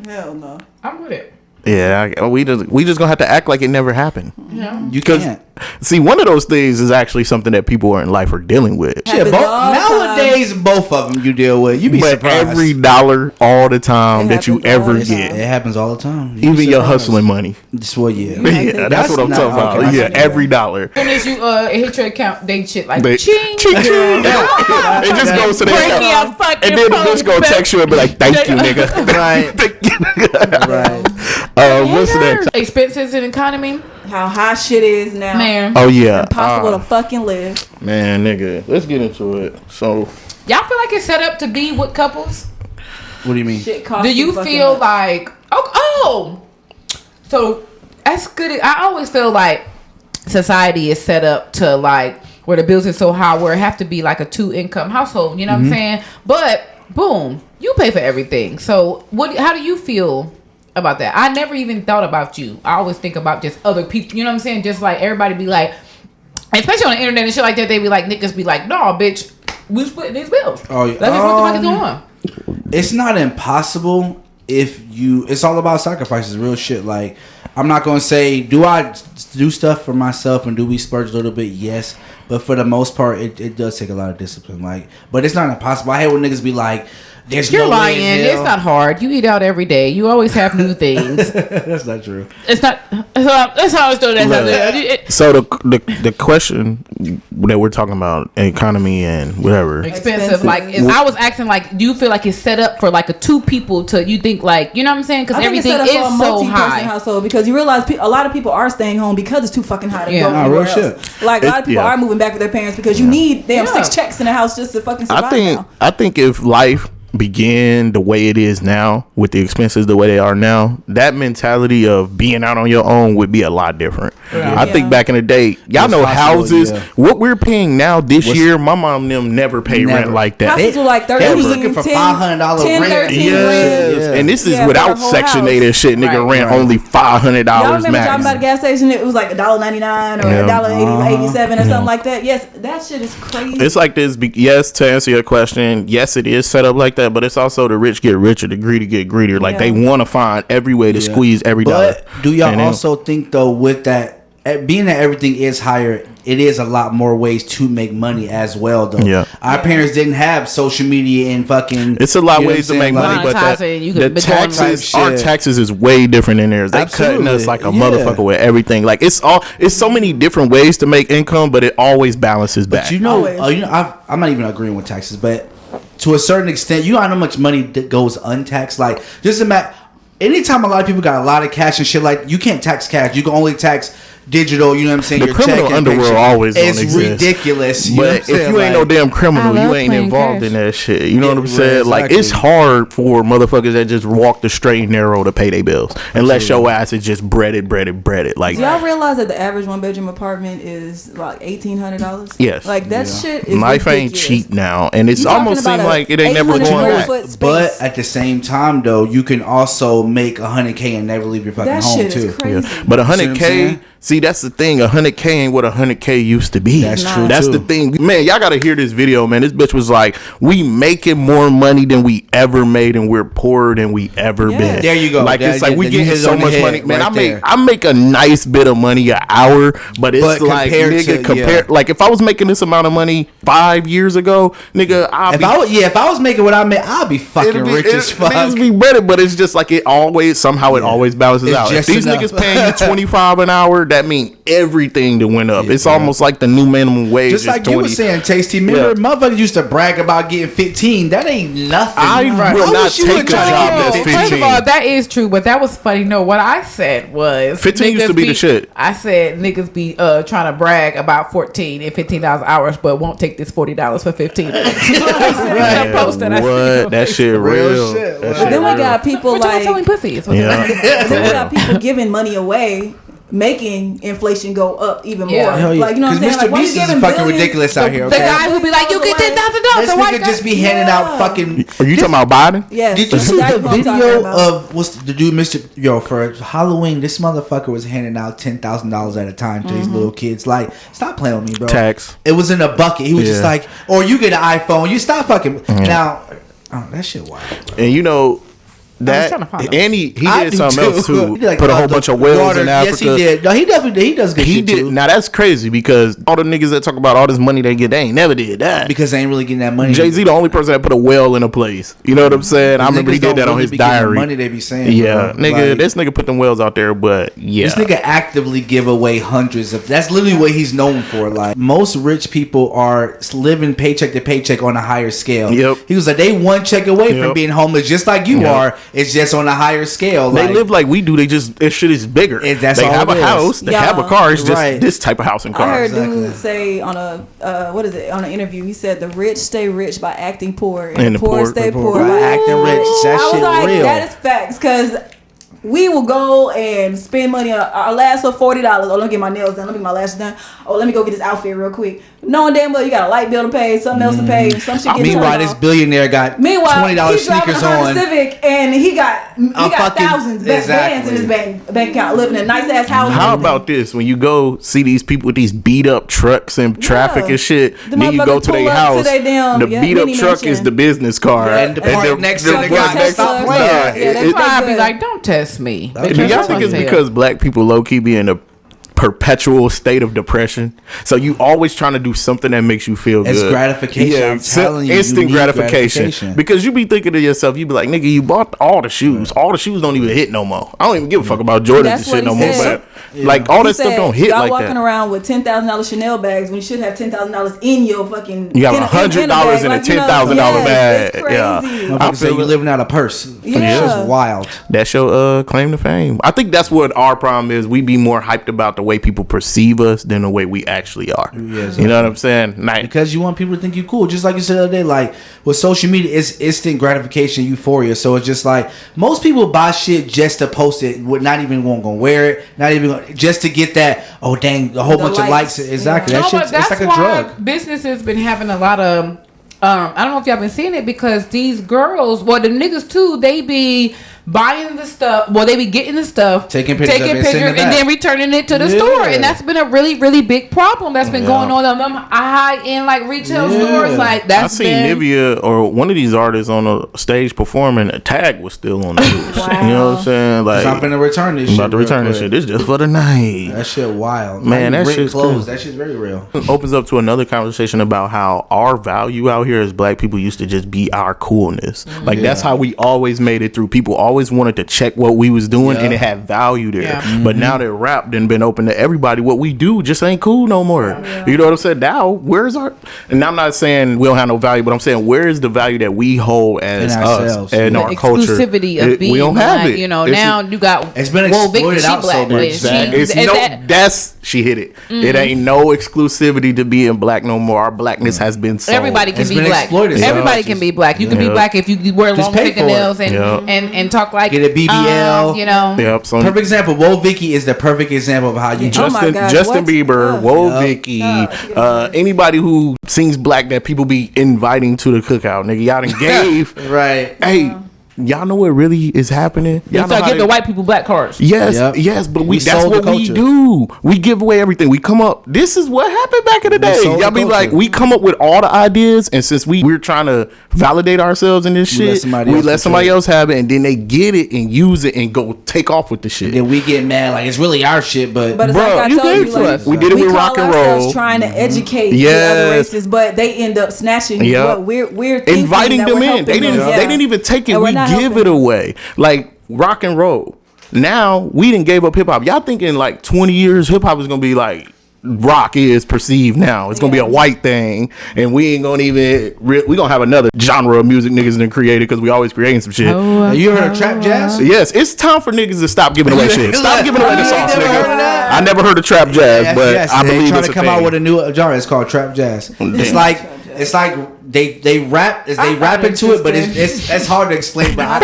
Hell no. I'm with it. Yeah, we just gonna have to act like it never happened. Yeah. You Because can't. see, one of those things is actually something that people in life are dealing with. Shit, Happens all the nowadays both of them you deal with. You be But surprised. every dollar, all the time It that you happens all ever the get, time. It happens all the time. You be even your surprised. hustling money. Just well, yeah. Yeah, that's what I'm not- talking about. okay, I Yeah, see. every dollar. As soon as you hit your account, they shit like They- ching. ching, ching. It just goes to Break their me account. a fucking And then the phone bitch gonna back. text you and be like, thank you, nigga. Right. Thank you, nigga. Right. What's next? Expenses and economy, How high shit is now. man. Oh, yeah. Impossible to fucking live. Man, nigga. Let's get into it. So, Y'all feel like it's set up to be with couples? What do you mean? Shit costs Do you too fucking feel much. like so that's good. I always feel like society is set up to like where the bills are so high where it have to be like a 2-income household. You know what I'm saying? But boom, you pay for everything. So how do you feel about that? I never even thought about you. I always think about just other people. You know what I'm saying? Just like everybody be like, especially on the internet and shit like that, they be like, niggas be like, no, bitch, we splitting these bills. Oh, yeah. That's just what the fuck is going on. It's not impossible if you. It's all about sacrifices, real shit. Like, I'm not gonna say, do I do stuff for myself and do we splurge a little bit? Yes, but for the most part, it does take a lot of discipline. Like, but it's not impossible. I hate when niggas be like, "There's You're no lying. way in It's hell." not hard. You eat out every day. You always have new things. That's not true. It's not. That's how I was doing that. so the question that we're talking about, economy and whatever. Expensive. Like I was asking, like, do you feel like it's set up for like a 2 people to? You think like, you know what I'm saying? Because I think it's everything set up for a is so multi-person high. household because you realize a lot of people are staying home because it's too fucking high to Yeah. go Nah, anywhere real else. shit. Like a lot of people Yeah. are moving back with their parents because you need damn Yeah. 6 checks in the house just to fucking survive. I think if life began the way it is now with the expenses the way they are now, that mentality of being out on your own would be a lot different. I think back in the day, y'all know Responsible, houses, yeah. what we're paying now this year, my mom and them never pay Never. rent like that. Houses were like 13, They was looking for 10, $500 10, rent. 13 Yes. rent. Yeah. And this is Yeah, for without the whole Section house. 8 and shit. Nigga Right, rent right. only $500 Y'all remember max. driving by the gas station? It was like $1.99 or Yeah. $1.87 or something like that. Yes, that shit is crazy. It's like this. Yes, to answer your question, yes, it is set up like that, but it's also the rich get richer, the greedy get greedier. Like Yeah. they want to find every way to Yeah. squeeze every dollar. But do y'all And then- also think though with that being that everything is higher, it is a lot more ways to make money as well, though. Yeah. Our parents didn't have social media and fucking. It's a lot of you know ways what to I'm make saying? money, but Monetizing, you could the be doing taxes, type our shit. taxes is way different than theirs. They cutting us Absolutely. like a Yeah. motherfucker with everything. Like it's so many different ways to make income, but it always balances back. But you know, Always. I'm not even agreeing with taxes, but to a certain extent, you know how much money that goes untaxed. Like, just imagine, anytime a lot of people got a lot of cash and shit, like you can't tax cash. You can only tax digital. You know what I'm saying? The Your criminal check and underworld paycheck. always gonna It's exist. ridiculous. You know what I'm But saying? if you ain't no Like, damn criminal, I you love ain't playing involved cash. in that shit. You know what I'm Yeah, saying? Like exactly. it's hard for motherfuckers that just walk the straight and narrow to pay their bills, unless your ass is just breaded. Like Do y'all realize that the average 1-bedroom apartment is like $1,800? Yes. Like that shit is life ain't ridiculous. cheap now, and it's You talking almost about seem a like it ain't never 800 going square back. foot space. but at the same time, though, you can also make $100K and never leave your fucking That home shit too. is crazy. Yeah. But See what I'm 100K, saying? see, that's the thing. 100K ain't what 100K used to be. That's true, That's too. the thing, man. Y'all gotta hear this video, man. This bitch was like, "We making more money than we ever made, and we're poorer than we ever Yeah. been." There you go. Like That- it's like we you getting hit it so on the much head money, man. right I make a nice bit of money an hour, but it's But like compared nigga, to- compare yeah. like if I was making this amount of money 5 years ago, nigga, If I was making what I made, I'd be fucking rich as fuck. Niggas be better, but it's just like it always balances It's out. If just these enough. niggas paying you 25 an hour, that mean everything to went up. It's almost like the new minimum wage. Just is like 20. you were saying, Tasty. Remember, motherfuckers used to brag about getting 15. That ain't nothing. I will not wish you take would a try to job get that's 15. First of 15. all, that is true, but that was funny. No, what I said was 15 used to niggas be the shit. I said niggas be trying to brag about 14 and $15 hours, but won't take this $40 for 15 minutes. I posted, I What? That shit real. Real shit. That But shit then we real. got people But you like selling pussy. Is what Yeah. then we got people giving money away, making inflation go up even more. Yeah. Hell yeah. Like you know what I'm saying? Mr. Like, why you Beast is giving fucking billions? ridiculous out here. The Okay? guy who be like, you get $10,000. This The white nigga guy. just be handing out fucking. Are you talking about Biden? Yes. Did you see That's the what I'm talking video about. of what's the dude, Mr. Yo, for Halloween? This motherfucker was handing out $10,000 at a time to these little kids. Like, stop playing with me, bro. Tax. It was in a bucket. He was just Yeah. like, or you get an iPhone. You stop fucking. Now, oh, that shit wild. And you know that, trying to find him. and he I did do something else too. He did like Put a whole the bunch of wells water- in Africa. Yes, he did. No, he definitely does good He shit did. too. Now that's crazy because all the niggas that talk about all this money they get, they ain't never did that. Because they ain't really getting that money. Jay-Z the only person that put a well in a place. You know what I'm saying? I remember he Niggas did don't that on really his be getting the diary. money they be saying. Yeah, bro. nigga, Like, this nigga put them wells out there, but yeah. This nigga actively give away hundreds of. That's literally what he's known for. Like most rich people are living paycheck to paycheck on a higher scale. Yep. He was like, they one check away from Yep. being homeless, just like you Yep. are. It's just on a higher scale. They Like, live like we do. They just this shit is bigger. And that's they all have it a is. house. They have a Yeah. car. It's just Right. this type of house and I car. heard Exactly. dude say on an interview, he said the rich stay rich by acting poor and, And the poor stay poor by acting rich. That I was shit like, real. that is facts because we will go and spend money on our last of $40. Oh, let me get my nails done. Let me get my lashes done. Oh, let me go get this outfit real quick. Knowing damn well you got a light bill to pay, something else to pay, some shit. Meanwhile, this billionaire got $20 he's driving sneakers a Honda on. Civic and he got fucking- thousands exactly. bands in his bank account, living in a nice ass house. How about this? When you go see these people with these beat up trucks and traffic and shit, The then you go motherfuckers to pull their up to house. their damn, The yeah, beat up mini truck mansion. is the business car, Yeah, and the part next to the Fucking guy. Tesla. Stop Yeah, playing. yeah, That's that's why I be good. like, don't test me. Do y'all think it's because black people low key be in a perpetual state of depression? So you always trying to do something that makes you feel It's good. gratification. I'm telling you, instant you need gratification. Because you be thinking to yourself, you be like, nigga, you bought all the shoes. All the shoes don't even hit no more. I don't even give a fuck about Jordans That's and shit what no he more. said. But like all He that stuff said, don't hit y'all like walking that. around with $10,000 Chanel bags when you should have $10,000 in your fucking. You have in $100 bag. in a Like, you know, $10,000 yes, bag. It's Yeah. crazy. I I say feel you it. living out a purse. Yeah. It's just wild. That's your claim to fame. I think that's what our problem is. We be more hyped about the way people perceive us than the way we actually are. Yes. You know what I'm saying? Like, Because you want people to think you cool. Just like you said the other day, like with social media, it's instant gratification, euphoria. So it's just like most people buy shit just to post it, with not even gonna wear it, not even gonna, just to get that. Oh dang, a whole The bunch of likes. likes. Exactly. Yeah. That No, shit. but It's that's like a why drug. businesses been having a lot of. I don't know if y'all been seeing it because these girls, well, the niggas too, they be buying the stuff. Well, they be getting the stuff, taking pictures, and then returning it to the store, and that's been a really, really big problem that's been going on them high end like retail stores. Like that's. I seen Nivea or one of these artists on a stage performing. A tag was still on the news. Wow. You know what I'm saying? Like I'm finna return this. I'm about to return this shit. This just for the night. That shit wild, man. That shit's closed. That shit's very real. It opens up to another conversation about how our value out here as black people used to just be our coolness. Like that's how we always made it through. People always wanted to check what we was doing, and it had value there. Yeah. But now that rap done been open to everybody, what we do just ain't cool no more. You know what I'm saying? Now where's our? And I'm not saying we don't have no value, but I'm saying where is the value that we hold as us and our culture? Exclusivity of being we don't black, have it. You know, now you got. It's been exploited out so much. It ain't no exclusivity to being black no more. Our blackness has been sold. Everybody can be black. Everybody can be black. You can be black if you wear long fingernails and talk like get a BBL. You know. Yep. So perfect example. Whoa Vicky is the perfect example of how you. Justin Bieber, Whoa Vicky, anybody who sings black that people be inviting to the cookout, nigga. Y'all done gave right. Hey. Y'all know what really is happening? Y'all start giving the white people black cards. Yes, but that's what we do. We give away everything. We come up. This is what happened back in the day. Y'all be like, we come up with all the ideas, and since we're trying to validate ourselves in this shit, we let somebody else have it, and then they get it and use it and go take off with the shit. And then we get mad like it's really our shit, but it's like I told you, like, we did it with rock and roll, trying to educate the other races, but they end up snatching what we're inviting them in. They didn't even take it. We give it away. Like rock and roll. Now we didn't gave up hip hop. Y'all thinking like 20 years hip hop is gonna be like rock is perceived now. It's gonna be a white thing, and we ain't gonna even we gonna have another genre of music niggas done created because we always creating some shit. You heard of trap jazz? Yes, it's time for niggas to stop giving away shit. Stop giving away the sauce, nigga. I never heard of trap jazz, but I believe trying it's to come out with a new genre. It's called trap jazz. It's like they rap into it, but it's hard to explain. But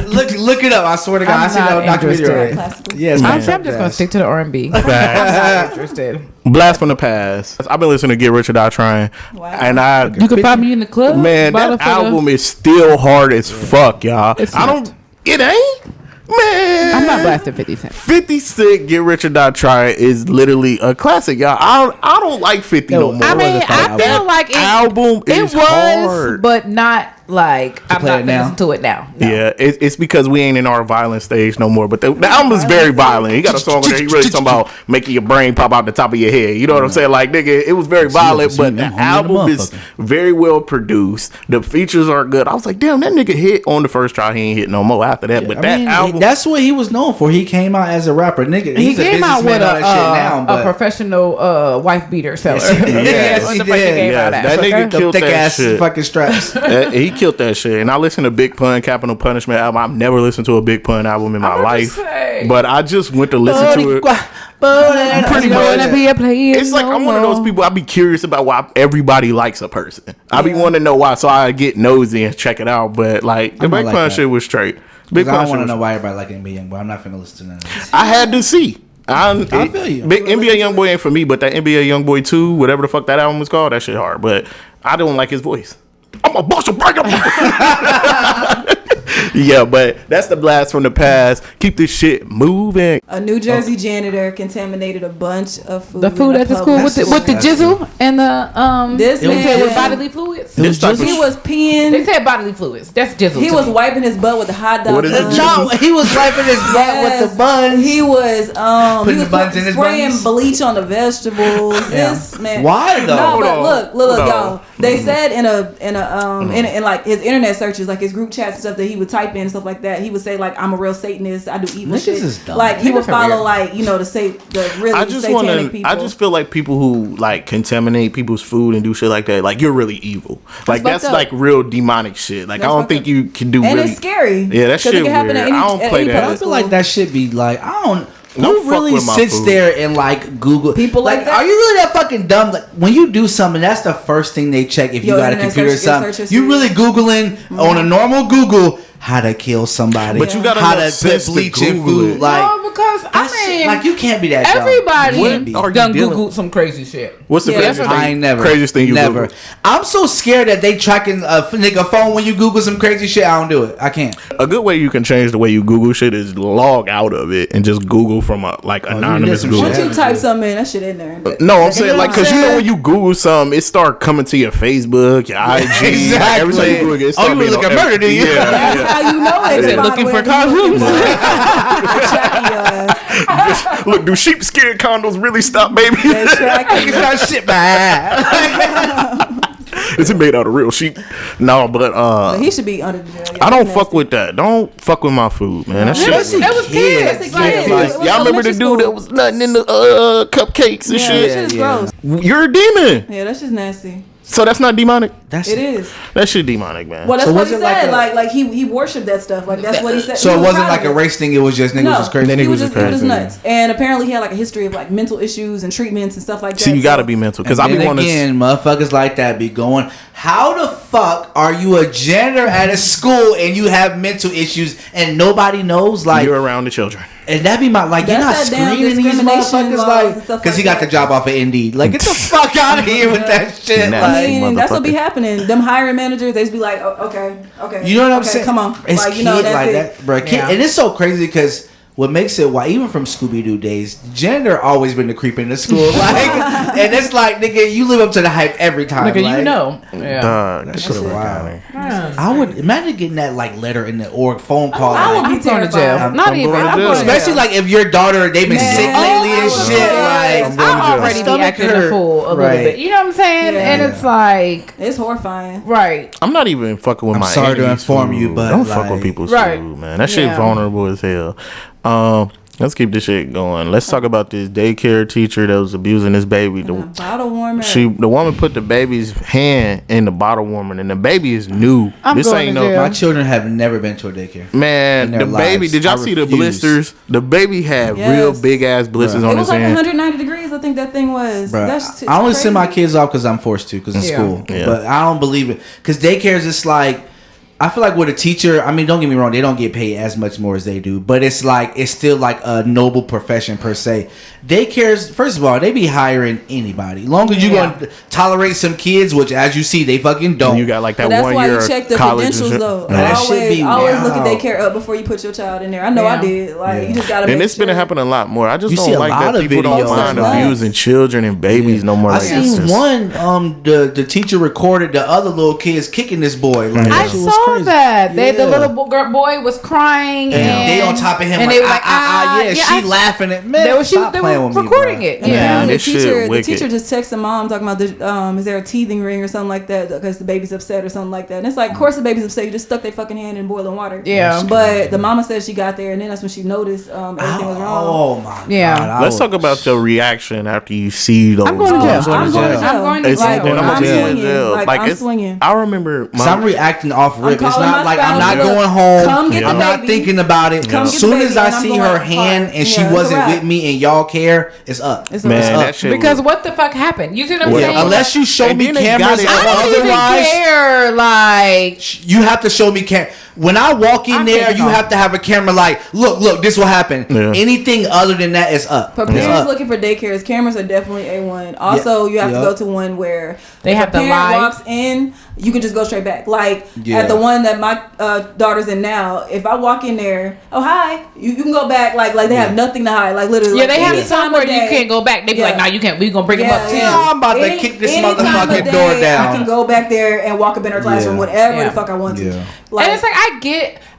look it up. I swear to God, I see that documentary. Yes, I'm just gonna stick to the R&B. I'm not interested. Blast from the past. I've been listening to Get Rich or Die Trying, and you can find me in the club. Man, that album is still hard as fuck, y'all. It ain't. Man, I'm not blasting 50 Cent. 50 Cent, Get Rich or Die Trying is literally a classic, y'all. I don't like 50 no more. I mean, I feel like it was hard, but not like I'm not listening to it now. No. Yeah, it's because we ain't in our violent stage no more. But the album is very violent. He got a song there. He really talking about making your brain pop out the top of your head. You know what I'm saying? Like, nigga, it was very violent, but the album is very well produced. The features are good. I was like, damn, that nigga hit on the first try. He ain't hit no more after that. But that album, that's what he was known for. He came out as a rapper, nigga. He came out with a professional wife beater seller. Yes, he did. That nigga killed that shit. Fucking straps. He killed that shit. And I listened to Big Pun, Capital Punishment album. I've never listened to a Big Pun album in my life, but I just went to listen to it. Pretty much. It's like I'm one of those people. I be curious about why everybody likes a person. I be wanting to know why, so I get nosy and check it out. But like the Big Pun shit was straight. Big Pun. I want to know why everybody like NBA Youngboy. I'm not finna listen to none of this. I had to see. I feel you. Big NBA Youngboy ain't for me, but that NBA Youngboy 2, whatever the fuck that album was called, that shit hard. But I don't like his voice. I'm a bust a break up. Yeah, but that's the blast from the past. Keep this shit moving. A New Jersey janitor contaminated a bunch of food. The food at the school with the jizzle and the This man said with bodily fluids. He was peeing. They said bodily fluids. That's jizzle. He was wiping his butt with a hot dog. What is it? No, he was wiping his butt with the buns. He was putting the buns in his spraying buns? bleach on the vegetables. This man. Why though? No, but look, y'all. They said in like his internet searches, like his group chats and stuff that he would type in and stuff like that, he would say like, I'm a real Satanist, I do evil shit. Like he would follow like, you know, the really satanic people. I just feel like people who like contaminate people's food and do shit like that, like you're really evil. Like that's like real demonic shit. Like I don't think you can do. And really, it's scary. Yeah, that shit weird. I don't play that. I feel like that should be like Who really sits there and like Google people like that? Are you really that fucking dumb? Like when you do something, that's the first thing they check. If you got a computer or something, you really Googling on a normal Google how to kill somebody, but you gotta how to put bleach in food. Like because I mean, like you can't be that. everybody What are done you dealing- Googled some crazy shit. What's the craziest thing? I ain't never. Craziest thing you never. Googled? I'm so scared that they tracking a nigga phone when you Google some crazy shit. I don't do it. I can't. A good way you can change the way you Google shit is log out of it and just Google from a anonymous some Google. shit. Once you type something in, that shit in there. No, I'm saying like because you know saying? when you Google something, it start coming to your Facebook, your IG. Exactly. Like, every time you Google it, it start you being look on at murder, do you? Yeah, That's yeah. how you know Is it's it looking for condoms? Look, do sheepskin condoms really stop baby? It's not shit bad. Is it made out of real sheep? No, but He should be under the jail. Yeah, I don't that's fuck nasty. with that. Don't fuck with my food, man. That shit. Especially That was kids. kids. Like, Yeah, it like- was Y'all remember the elementary dude that school. was nutting in the cupcakes and Yeah, shit? that shit is Yeah. gross. You're a demon. Yeah, that's just nasty. So that's not demonic. That's It is. That shit demonic, man. Well, that's So what was he it like said. a- Like he worshipped that stuff. Like that's what he said. So He it was wasn't proud like of a it. race thing. It was just niggas No, was crazy. Then he niggas was was just he was crazy. nuts, and apparently he had like a history of like mental issues and treatments and stuff like that. See, you gotta So- be mental Because because I be wanting to. again, motherfuckers like that be going. How the fuck are you a janitor at a school and you have mental issues and nobody knows? Like, You're around the children. and that be my like. You're not That's that damn screening these discrimination motherfuckers laws like and stuff because he like got the that. job off of Indeed. Like, get the fuck out of here with that shit. Nah. I Like, mean, that's what be motherfucker. happening. Them hiring managers, they just be like, oh, okay. you know what I'm okay, saying? Come on, It's like, kid you know, that's like it. that, bro. Kid, Yeah. and it's so crazy because. What makes it why even from Scooby Doo days, gender always been the creep in the school. Like, and it's like, nigga, you live up to the hype every time. Nigga, like, you know. Yeah. Dog, That that shit shit wild. Yeah. I would imagine getting that like letter in the or phone call. I would like, be I'm going to terrified. jail. Not I'm even. going to I'm jail. going to especially jail. like if your daughter they been Man. sick lately and Oh, shit. yeah. Like, I already be Stomach acting hurt. a fool a little Right. bit. You know what I'm saying? Yeah. And it's like, It's horrifying. right. I'm not even fucking with I'm my sorry to enemies' inform food. you, but, don't fuck with like- people's Right. food, man. That shit Yeah. vulnerable as hell. Let's keep this shit going. Let's talk about this daycare teacher that was abusing this baby. Bottle warmer. The woman put the baby's hand in the bottle warmer, and the baby is new. I'm this going ain't to no jail. my children have never been to a daycare. man. in their The baby. lives. Did y'all I see the refuse. blisters? The baby had Yes. real big ass blisters it on was his like hand. 190 degrees. I think that thing was. Bruh, That's I only crazy. send my kids off because I'm forced to because in Yeah. school. Yeah. But I don't believe it because daycares. It's like I feel like with a teacher. I mean, don't get me wrong. They don't get paid as much more as they do, but it's like it's still like a noble profession per se. Daycares, first of all, they be hiring anybody. Long as you Yeah. gonna tolerate some kids, which as you see, they fucking don't. And you got like that But that's 1 why year you check the college and credentials shit. though. Yeah. That should be always look at wild. daycare up before you put your child in there. I know Yeah. I did. Like you just gotta. And make it's been sure. happening a lot more. I just You see don't a like lot that of people don't videos mind like that. abusing children and babies no more. I Like, it's seen just- one. The teacher recorded the other little kids kicking this boy. Like, Yeah. I that shit was saw crazy. that. The Yeah. little boy was crying, And they on top of him, and like, they were like, yeah, she I- laughing at man. They were, Stop they playing were with me, recording bro. it. And Yeah. Man, the this shit teacher, wicked. just texted the mom talking about is there a teething ring or something like that because the baby's upset or something like that. And it's like, of course the baby's upset. You just stuck their fucking hand in boiling water. Yeah. But the mama said she got there, and then that's when she noticed everything was wrong. Oh my Yeah. god! I Let's would- talk about your reaction after you see those. I'm going to jail. videos. I'm going to jail. I'm going to It's- jail. and I'm I'm gonna be in swinging. jail. Like, I'm it's- swinging. I remember. So I'm reacting off rip. It's calling not my like I'm not spouse, look, going home. come get the I'm not baby. thinking about it. Come As get soon the as baby, I and I'm see going her apart. hand and she Yeah, it's a wasn't wrap. with me and y'all care, it's up. It's a Man, wrap. that shit. Because was- what the fuck happened? You see what I'm Well, saying? Unless you show And me then they got cameras it or I don't even otherwise, care. Like, you have to show me when I walk in I'm there, taking you off. have to have a camera like, look, this will happen. Yeah. Anything other than that is up. For It's parents up. looking for daycares, cameras are definitely A1. Also, you have Yeah. to go to one where They if have a the parent live. walks in, you can just go straight back. Like Yeah. at the one that my daughter's in now, if I walk in there, oh hi, you can go back. Like they have nothing to hide. Like literally, yeah, like, they have any time somewhere of you day- can't go back. They be Yeah. like, nah, you can't. We gonna bring them up too. Yeah, I'm about to kick this any time of motherfucking day, door down. I can go back there and walk up in her classroom, Yeah. whatever Yeah. the fuck I want to. Yeah. And it's like I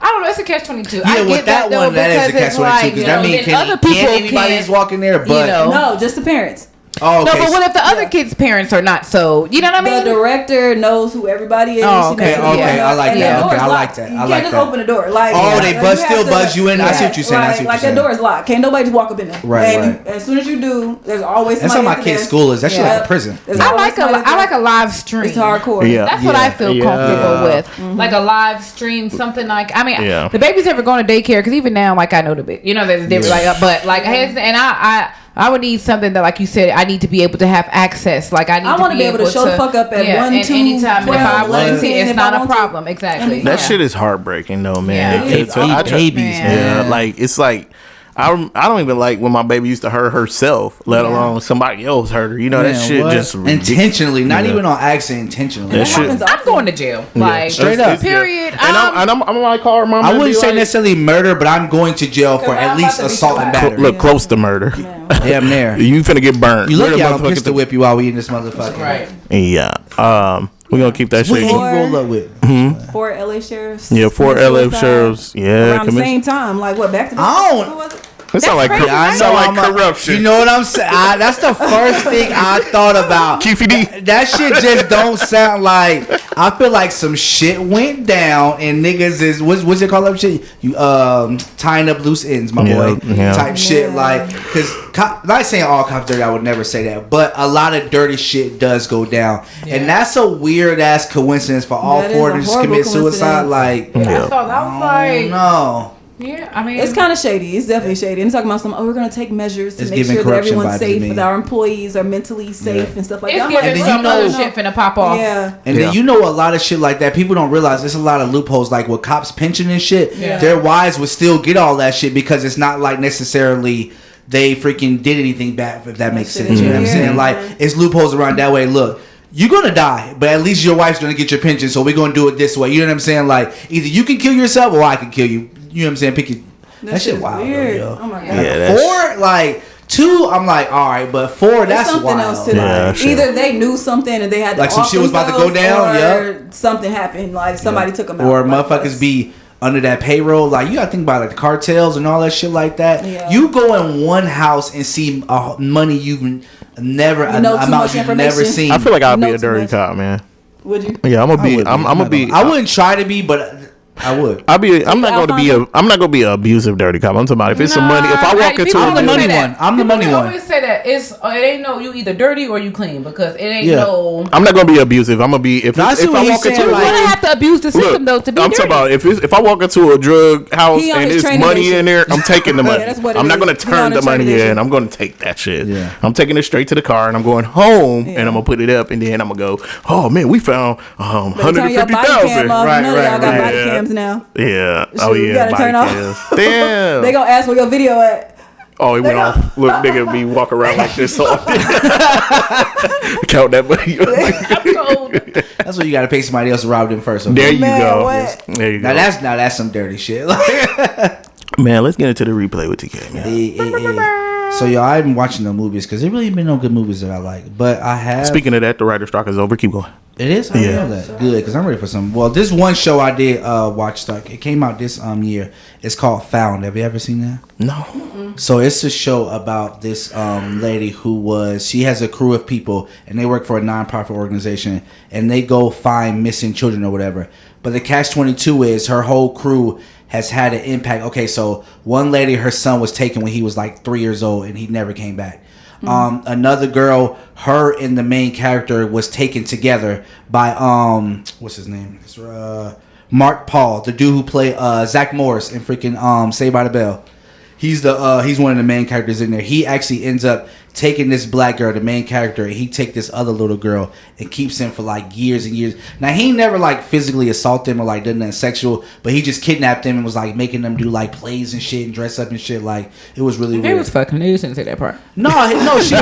don't know. It's a catch-22. Yeah, I get with that though, one, that is a because it's catch-22 like, because that you know, means then other can people anybody can't, just walk in there? But know. No, just the parents. oh, No, okay. but what if the other Yeah. kids' parents are not so? You know what I mean? The director knows who everybody is. Oh, She okay, knows who okay, they I are. like And that. door Okay, is I like locked. that. You I can't like just that. open the door. Like, Oh, like, they you buzz have still to- buzz you in. I see what you're saying. I see what you're like saying. that door is locked. Can't nobody just walk up in there. Right, and right. as soon as you do, there's always That's somebody how my at the kids' desk. school is. That shit like Yeah. a prison. There's I always like somebody at the a live stream. It's hardcore. Yeah. That's what I feel Yeah. comfortable with. Mm-hmm. Like a live stream, something like. I mean, Yeah. the baby's ever going to daycare because even now, like I know the bit. You know, there's different. Like, but like, and I would need something that, like you said, I need to be able to have access. Like I need. I to want to be able to show the fuck up at 1, and 2, anytime. And if I 12, want to 11, see, it's if not I a want to. problem. Exactly. That Yeah. shit is heartbreaking though, man. Yeah. It's- They I babies, man. Yeah, like it's like I don't even like when my baby used to hurt herself, let alone somebody else hurt her. You know, that shit just intentionally, not even on accident, intentionally. That shit. I'm going to jail. Like, straight up. Period. And I'm like, call her mom. I wouldn't say necessarily murder, but I'm going to jail for at least assault and battery. Look close to murder. Damn near. You finna get burned. You lucky I don't pistol whip you while we in this motherfucker. Right. Yeah. We're gonna keep that shit. What you roll up with? 4 LA sheriffs. Yeah, 4 LA sheriffs. Yeah, around the same time. Like what? Back to I don't. Who was it? It sound like corruption. You know what I'm saying? That's the first thing I thought about. QFD. That shit just don't sound like. I feel like some shit went down and niggas is what's it called up shit? You tying up loose ends, my boy. Type shit like because not saying all cops dirty. I would never say that, but a lot of dirty shit does go down, and that's a weird ass coincidence for all 4 to just commit suicide. Like, I was like, no. Yeah, I mean, it's kind of shady. It's definitely shady. And talking about we're going to take measures to it's make sure that everyone's safe, that our employees are mentally safe and stuff like that. And then you know shit finna pop off. Yeah. And then you know a lot of shit like that. People don't realize there's a lot of loopholes. Like with cops pension and shit, their wives would still get all that shit because it's not like necessarily they freaking did anything bad, if that makes sense. You know what I'm saying? Like it's loopholes around that way. Look, you're gonna die, but at least your wife's gonna get your pension, so we're gonna do it this way. You know what I'm saying? Like either you can kill yourself or I can kill you. You know what I'm saying? Pick it. That shit wild, though, yo. Oh my god. Yeah, 4, like 2, I'm like, all right, but 4, that's something wild. else to that. Either they knew something and they had to like some shit was about to go down, or something happened, like somebody took them out. Or motherfuckers be under that payroll. Like you gotta think about like the cartels and all that shit like that. Yeah. You go in one house and see money you've never amount you've never seen. I feel like I'll be a dirty cop, man. Would you? Yeah, I'm gonna be. I wouldn't try to be, but I would. I'm not gonna be an abusive dirty cop. I'm talking about if it's some money. If I walk into I'm the money one. I'm the money one. I always say that it ain't no you either dirty or you clean because it ain't no. I'm not gonna be abusive. I'm gonna be if I walk into you wouldn't have to abuse the system though to be I'm dirty. talking about if I walk into a drug house and there's money in there, I'm taking the money. I'm not gonna turn the money in. I'm gonna take that shit. Yeah. I'm taking it straight to the car and I'm going home and I'm gonna put it up and then I'm gonna go. Oh man, we found 150,000. Right. Y'all got body cams now. Yeah. Oh yeah, you gotta turn off. Damn. They gonna ask where your video at. Oh, it went off. Look, nigga be walking around like this all day. Count that money. That's what you gotta pay somebody else to rob them first. Okay? There you go. Yes. There you go. Now that's some dirty shit. Man, let's get into the replay with TK, man. Hey. So y'all, I've been watching the movies because there really been no good movies that I like. But I have. Speaking of that, the writer's strike is over. Keep going. It is? I know that. Good, because I'm ready for some. Well, this one show I did watch, like, it came out this year. It's called Found. Have you ever seen that? No. Mm-mm. So it's a show about this lady she has a crew of people, and they work for a non-profit organization, and they go find missing children or whatever. But the catch-22 is her whole crew has had an impact. Okay, so one lady, her son was taken when he was like 3 years old, and he never came back. Another girl, her and the main character was taken together by what's his name? It's Mark Paul, the dude who played Zach Morris in freaking Saved by the Bell. He's one of the main characters in there. He actually ends up taking this black girl, the main character, and he take this other little girl and keeps him for like years and years. Now he never like physically assaulted them or like done nothing sexual, but he just kidnapped them and was like making them do like plays and shit and dress up and shit. Like it was really weird. It was fucking. You didn't say that part. No, she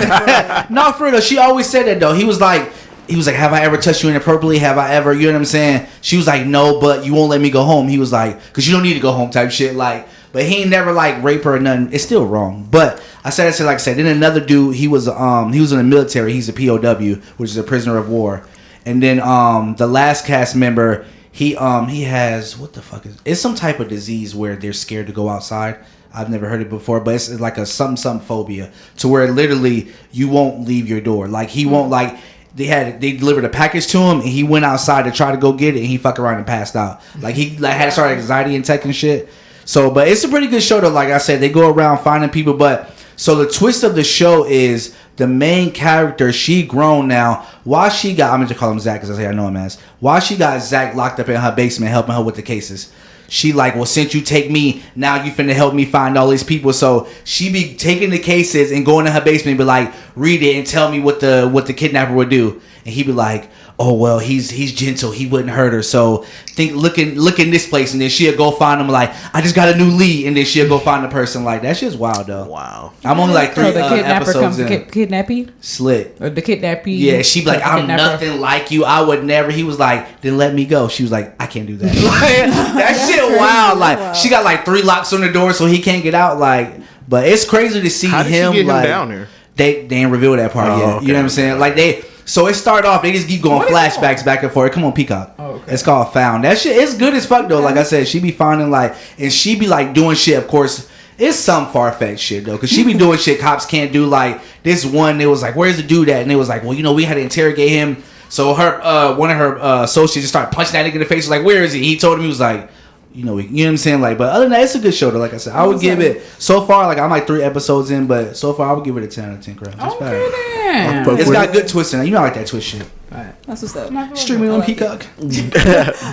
no for real. She always said that though. He was like, have I ever touched you inappropriately? Have I ever? You know what I'm saying? She was like, no, but you won't let me go home. He was like, because you don't need to go home type shit. Like, but he ain't never like rape her or nothing. It's still wrong. But I said, like I said, then another dude, he was in the military. He's a POW, which is a prisoner of war. And then the last cast member, he has, what the fuck is, it's some type of disease where they're scared to go outside. I've never heard it before, but it's like a some phobia to where literally you won't leave your door. Like he won't like. They delivered a package to him and he went outside to try to go get it and he fucked around and passed out. Like he like had sort of anxiety attack and shit. So, but it's a pretty good show though. Like I said, they go around finding people. But so the twist of the show is the main character. She grown now. Why she got? I'm gonna just call him Zach because I know him as. Why she got Zach locked up in her basement helping her with the cases? She like, well, since you take me, now you finna help me find all these people. So she be taking the cases and going to her basement and be like, read it and tell me what the kidnapper would do. And he be like, oh well, he's gentle, he wouldn't hurt her. So look in this place, and then she'll go find him like, I just got a new lead, and then she'll go find the person. Like that shit's wild though. Wow. I'm only like 3 So the kidnapper episodes comes in. to kidnap you? Slit. Or the kidnap you? Yeah, she be like, I'm nothing like you. I would never. He was like, then let me go. She was like, I can't do that. Like, that shit crazy. wild. Like Wow. she got like 3 locks on the door, so he can't get out. Like, but it's crazy to see How did him. she get him like, down there? They didn't reveal that part Oh, yet. okay. You know what I'm saying? Like so it started off. They just keep going What is flashbacks back and forth. Come on, Peacock. Oh, okay. It's called Found. That shit is good as fuck though. Like I said, she be finding like, and she be like doing shit. Of course, it's some far fetched shit though, because she be doing shit cops can't do. Like this one, it was like, where's the dude at? And it was like, well, we had to interrogate him. So her one of her associates just started punching that nigga in the face. Like, where is he? He told him, he was like, you know what I'm saying? Like, but other than that, it's a good show though. Like I said, I would give it so far. Like I'm like 3 episodes in, but so far I would give it a 10 out of 10. Crap. It's fine. Okay, Fuck It's with got it. good twists in it. You know I like that twist shit. That's what's up. Streaming on Peacock.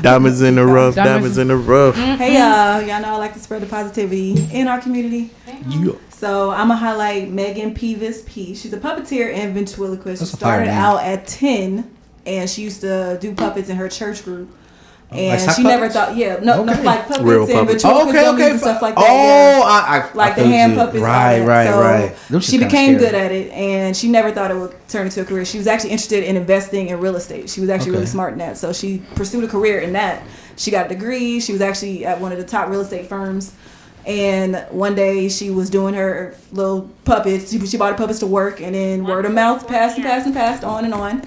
Diamonds in the rough. Diamonds in the rough. Hey y'all know I like to spread the positivity in our community. Yeah. So I'm gonna highlight Megan Peevis P. She's a puppeteer and ventriloquist. She That's a fire started name. out at 10, and she used to do puppets in her church group. And like sock she never puppets? thought, no, Okay. like puppets Real and puppets. ventriloquist dummies and stuff like that. yeah. I Like the feel hand you. puppets. all Right, that. right, So right. Them shit's she kinda became scary. good at it, and she never thought it would turn into a career. She was actually interested in investing in real estate. She was actually Okay. really smart in that. So she pursued a career in that. She got a degree. She was actually at one of the top real estate firms. And one day she was doing her little puppets. She bought the puppets to work, and then word of mouth passed on and on.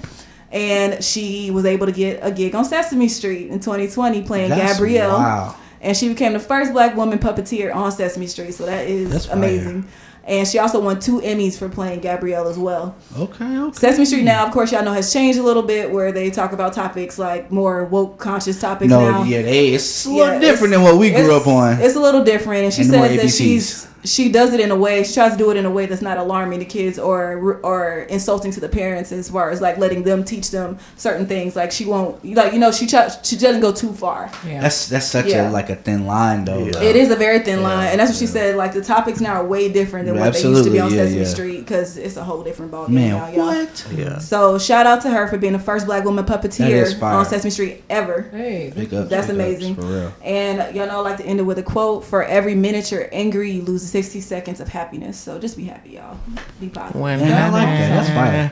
And she was able to get a gig on Sesame Street in 2020 playing That's Gabrielle. Wow. And she became the first black woman puppeteer on Sesame Street. So that is That's fire. amazing. And she also won 2 Emmys for playing Gabrielle as well. Okay. Sesame Street now, of course, y'all know has changed a little bit, where they talk about topics like more woke, conscious topics now. It's a Yeah, little different than what we grew it's- up on. It's a little different, and she And the more says that ABCs. she does it in a way. She tries to do it in a way that's not alarming to kids or insulting to the parents, as far as like letting them teach them certain things. Like she won't, like she doesn't go too far. Yeah. That's such Yeah. a thin line though. Yeah. It is a very thin line, and that's what she said. Like the topics now are way different than Yeah, what they used to be on absolutely, yeah, Sesame yeah. Street, because it's a whole different ballgame Man, now, y'all. what? Yeah. So shout out to her for being the first black woman That is puppeteer fire. on Sesame Street ever. Hey, Big ups, That's big ups, amazing. for real. And y'all know I like to end it with a quote: "For every minute you're angry, you lose 60 seconds of happiness." So just be happy, y'all. Be positive. Yeah, I like that. That's fire.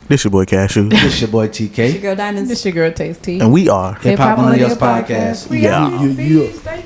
This your boy Cashew. This your boy It's your TK. girl Diamonds. this your girl Tasty. And we are Hip Hop Millennials Podcast. We Yeah. out. Peace. Thank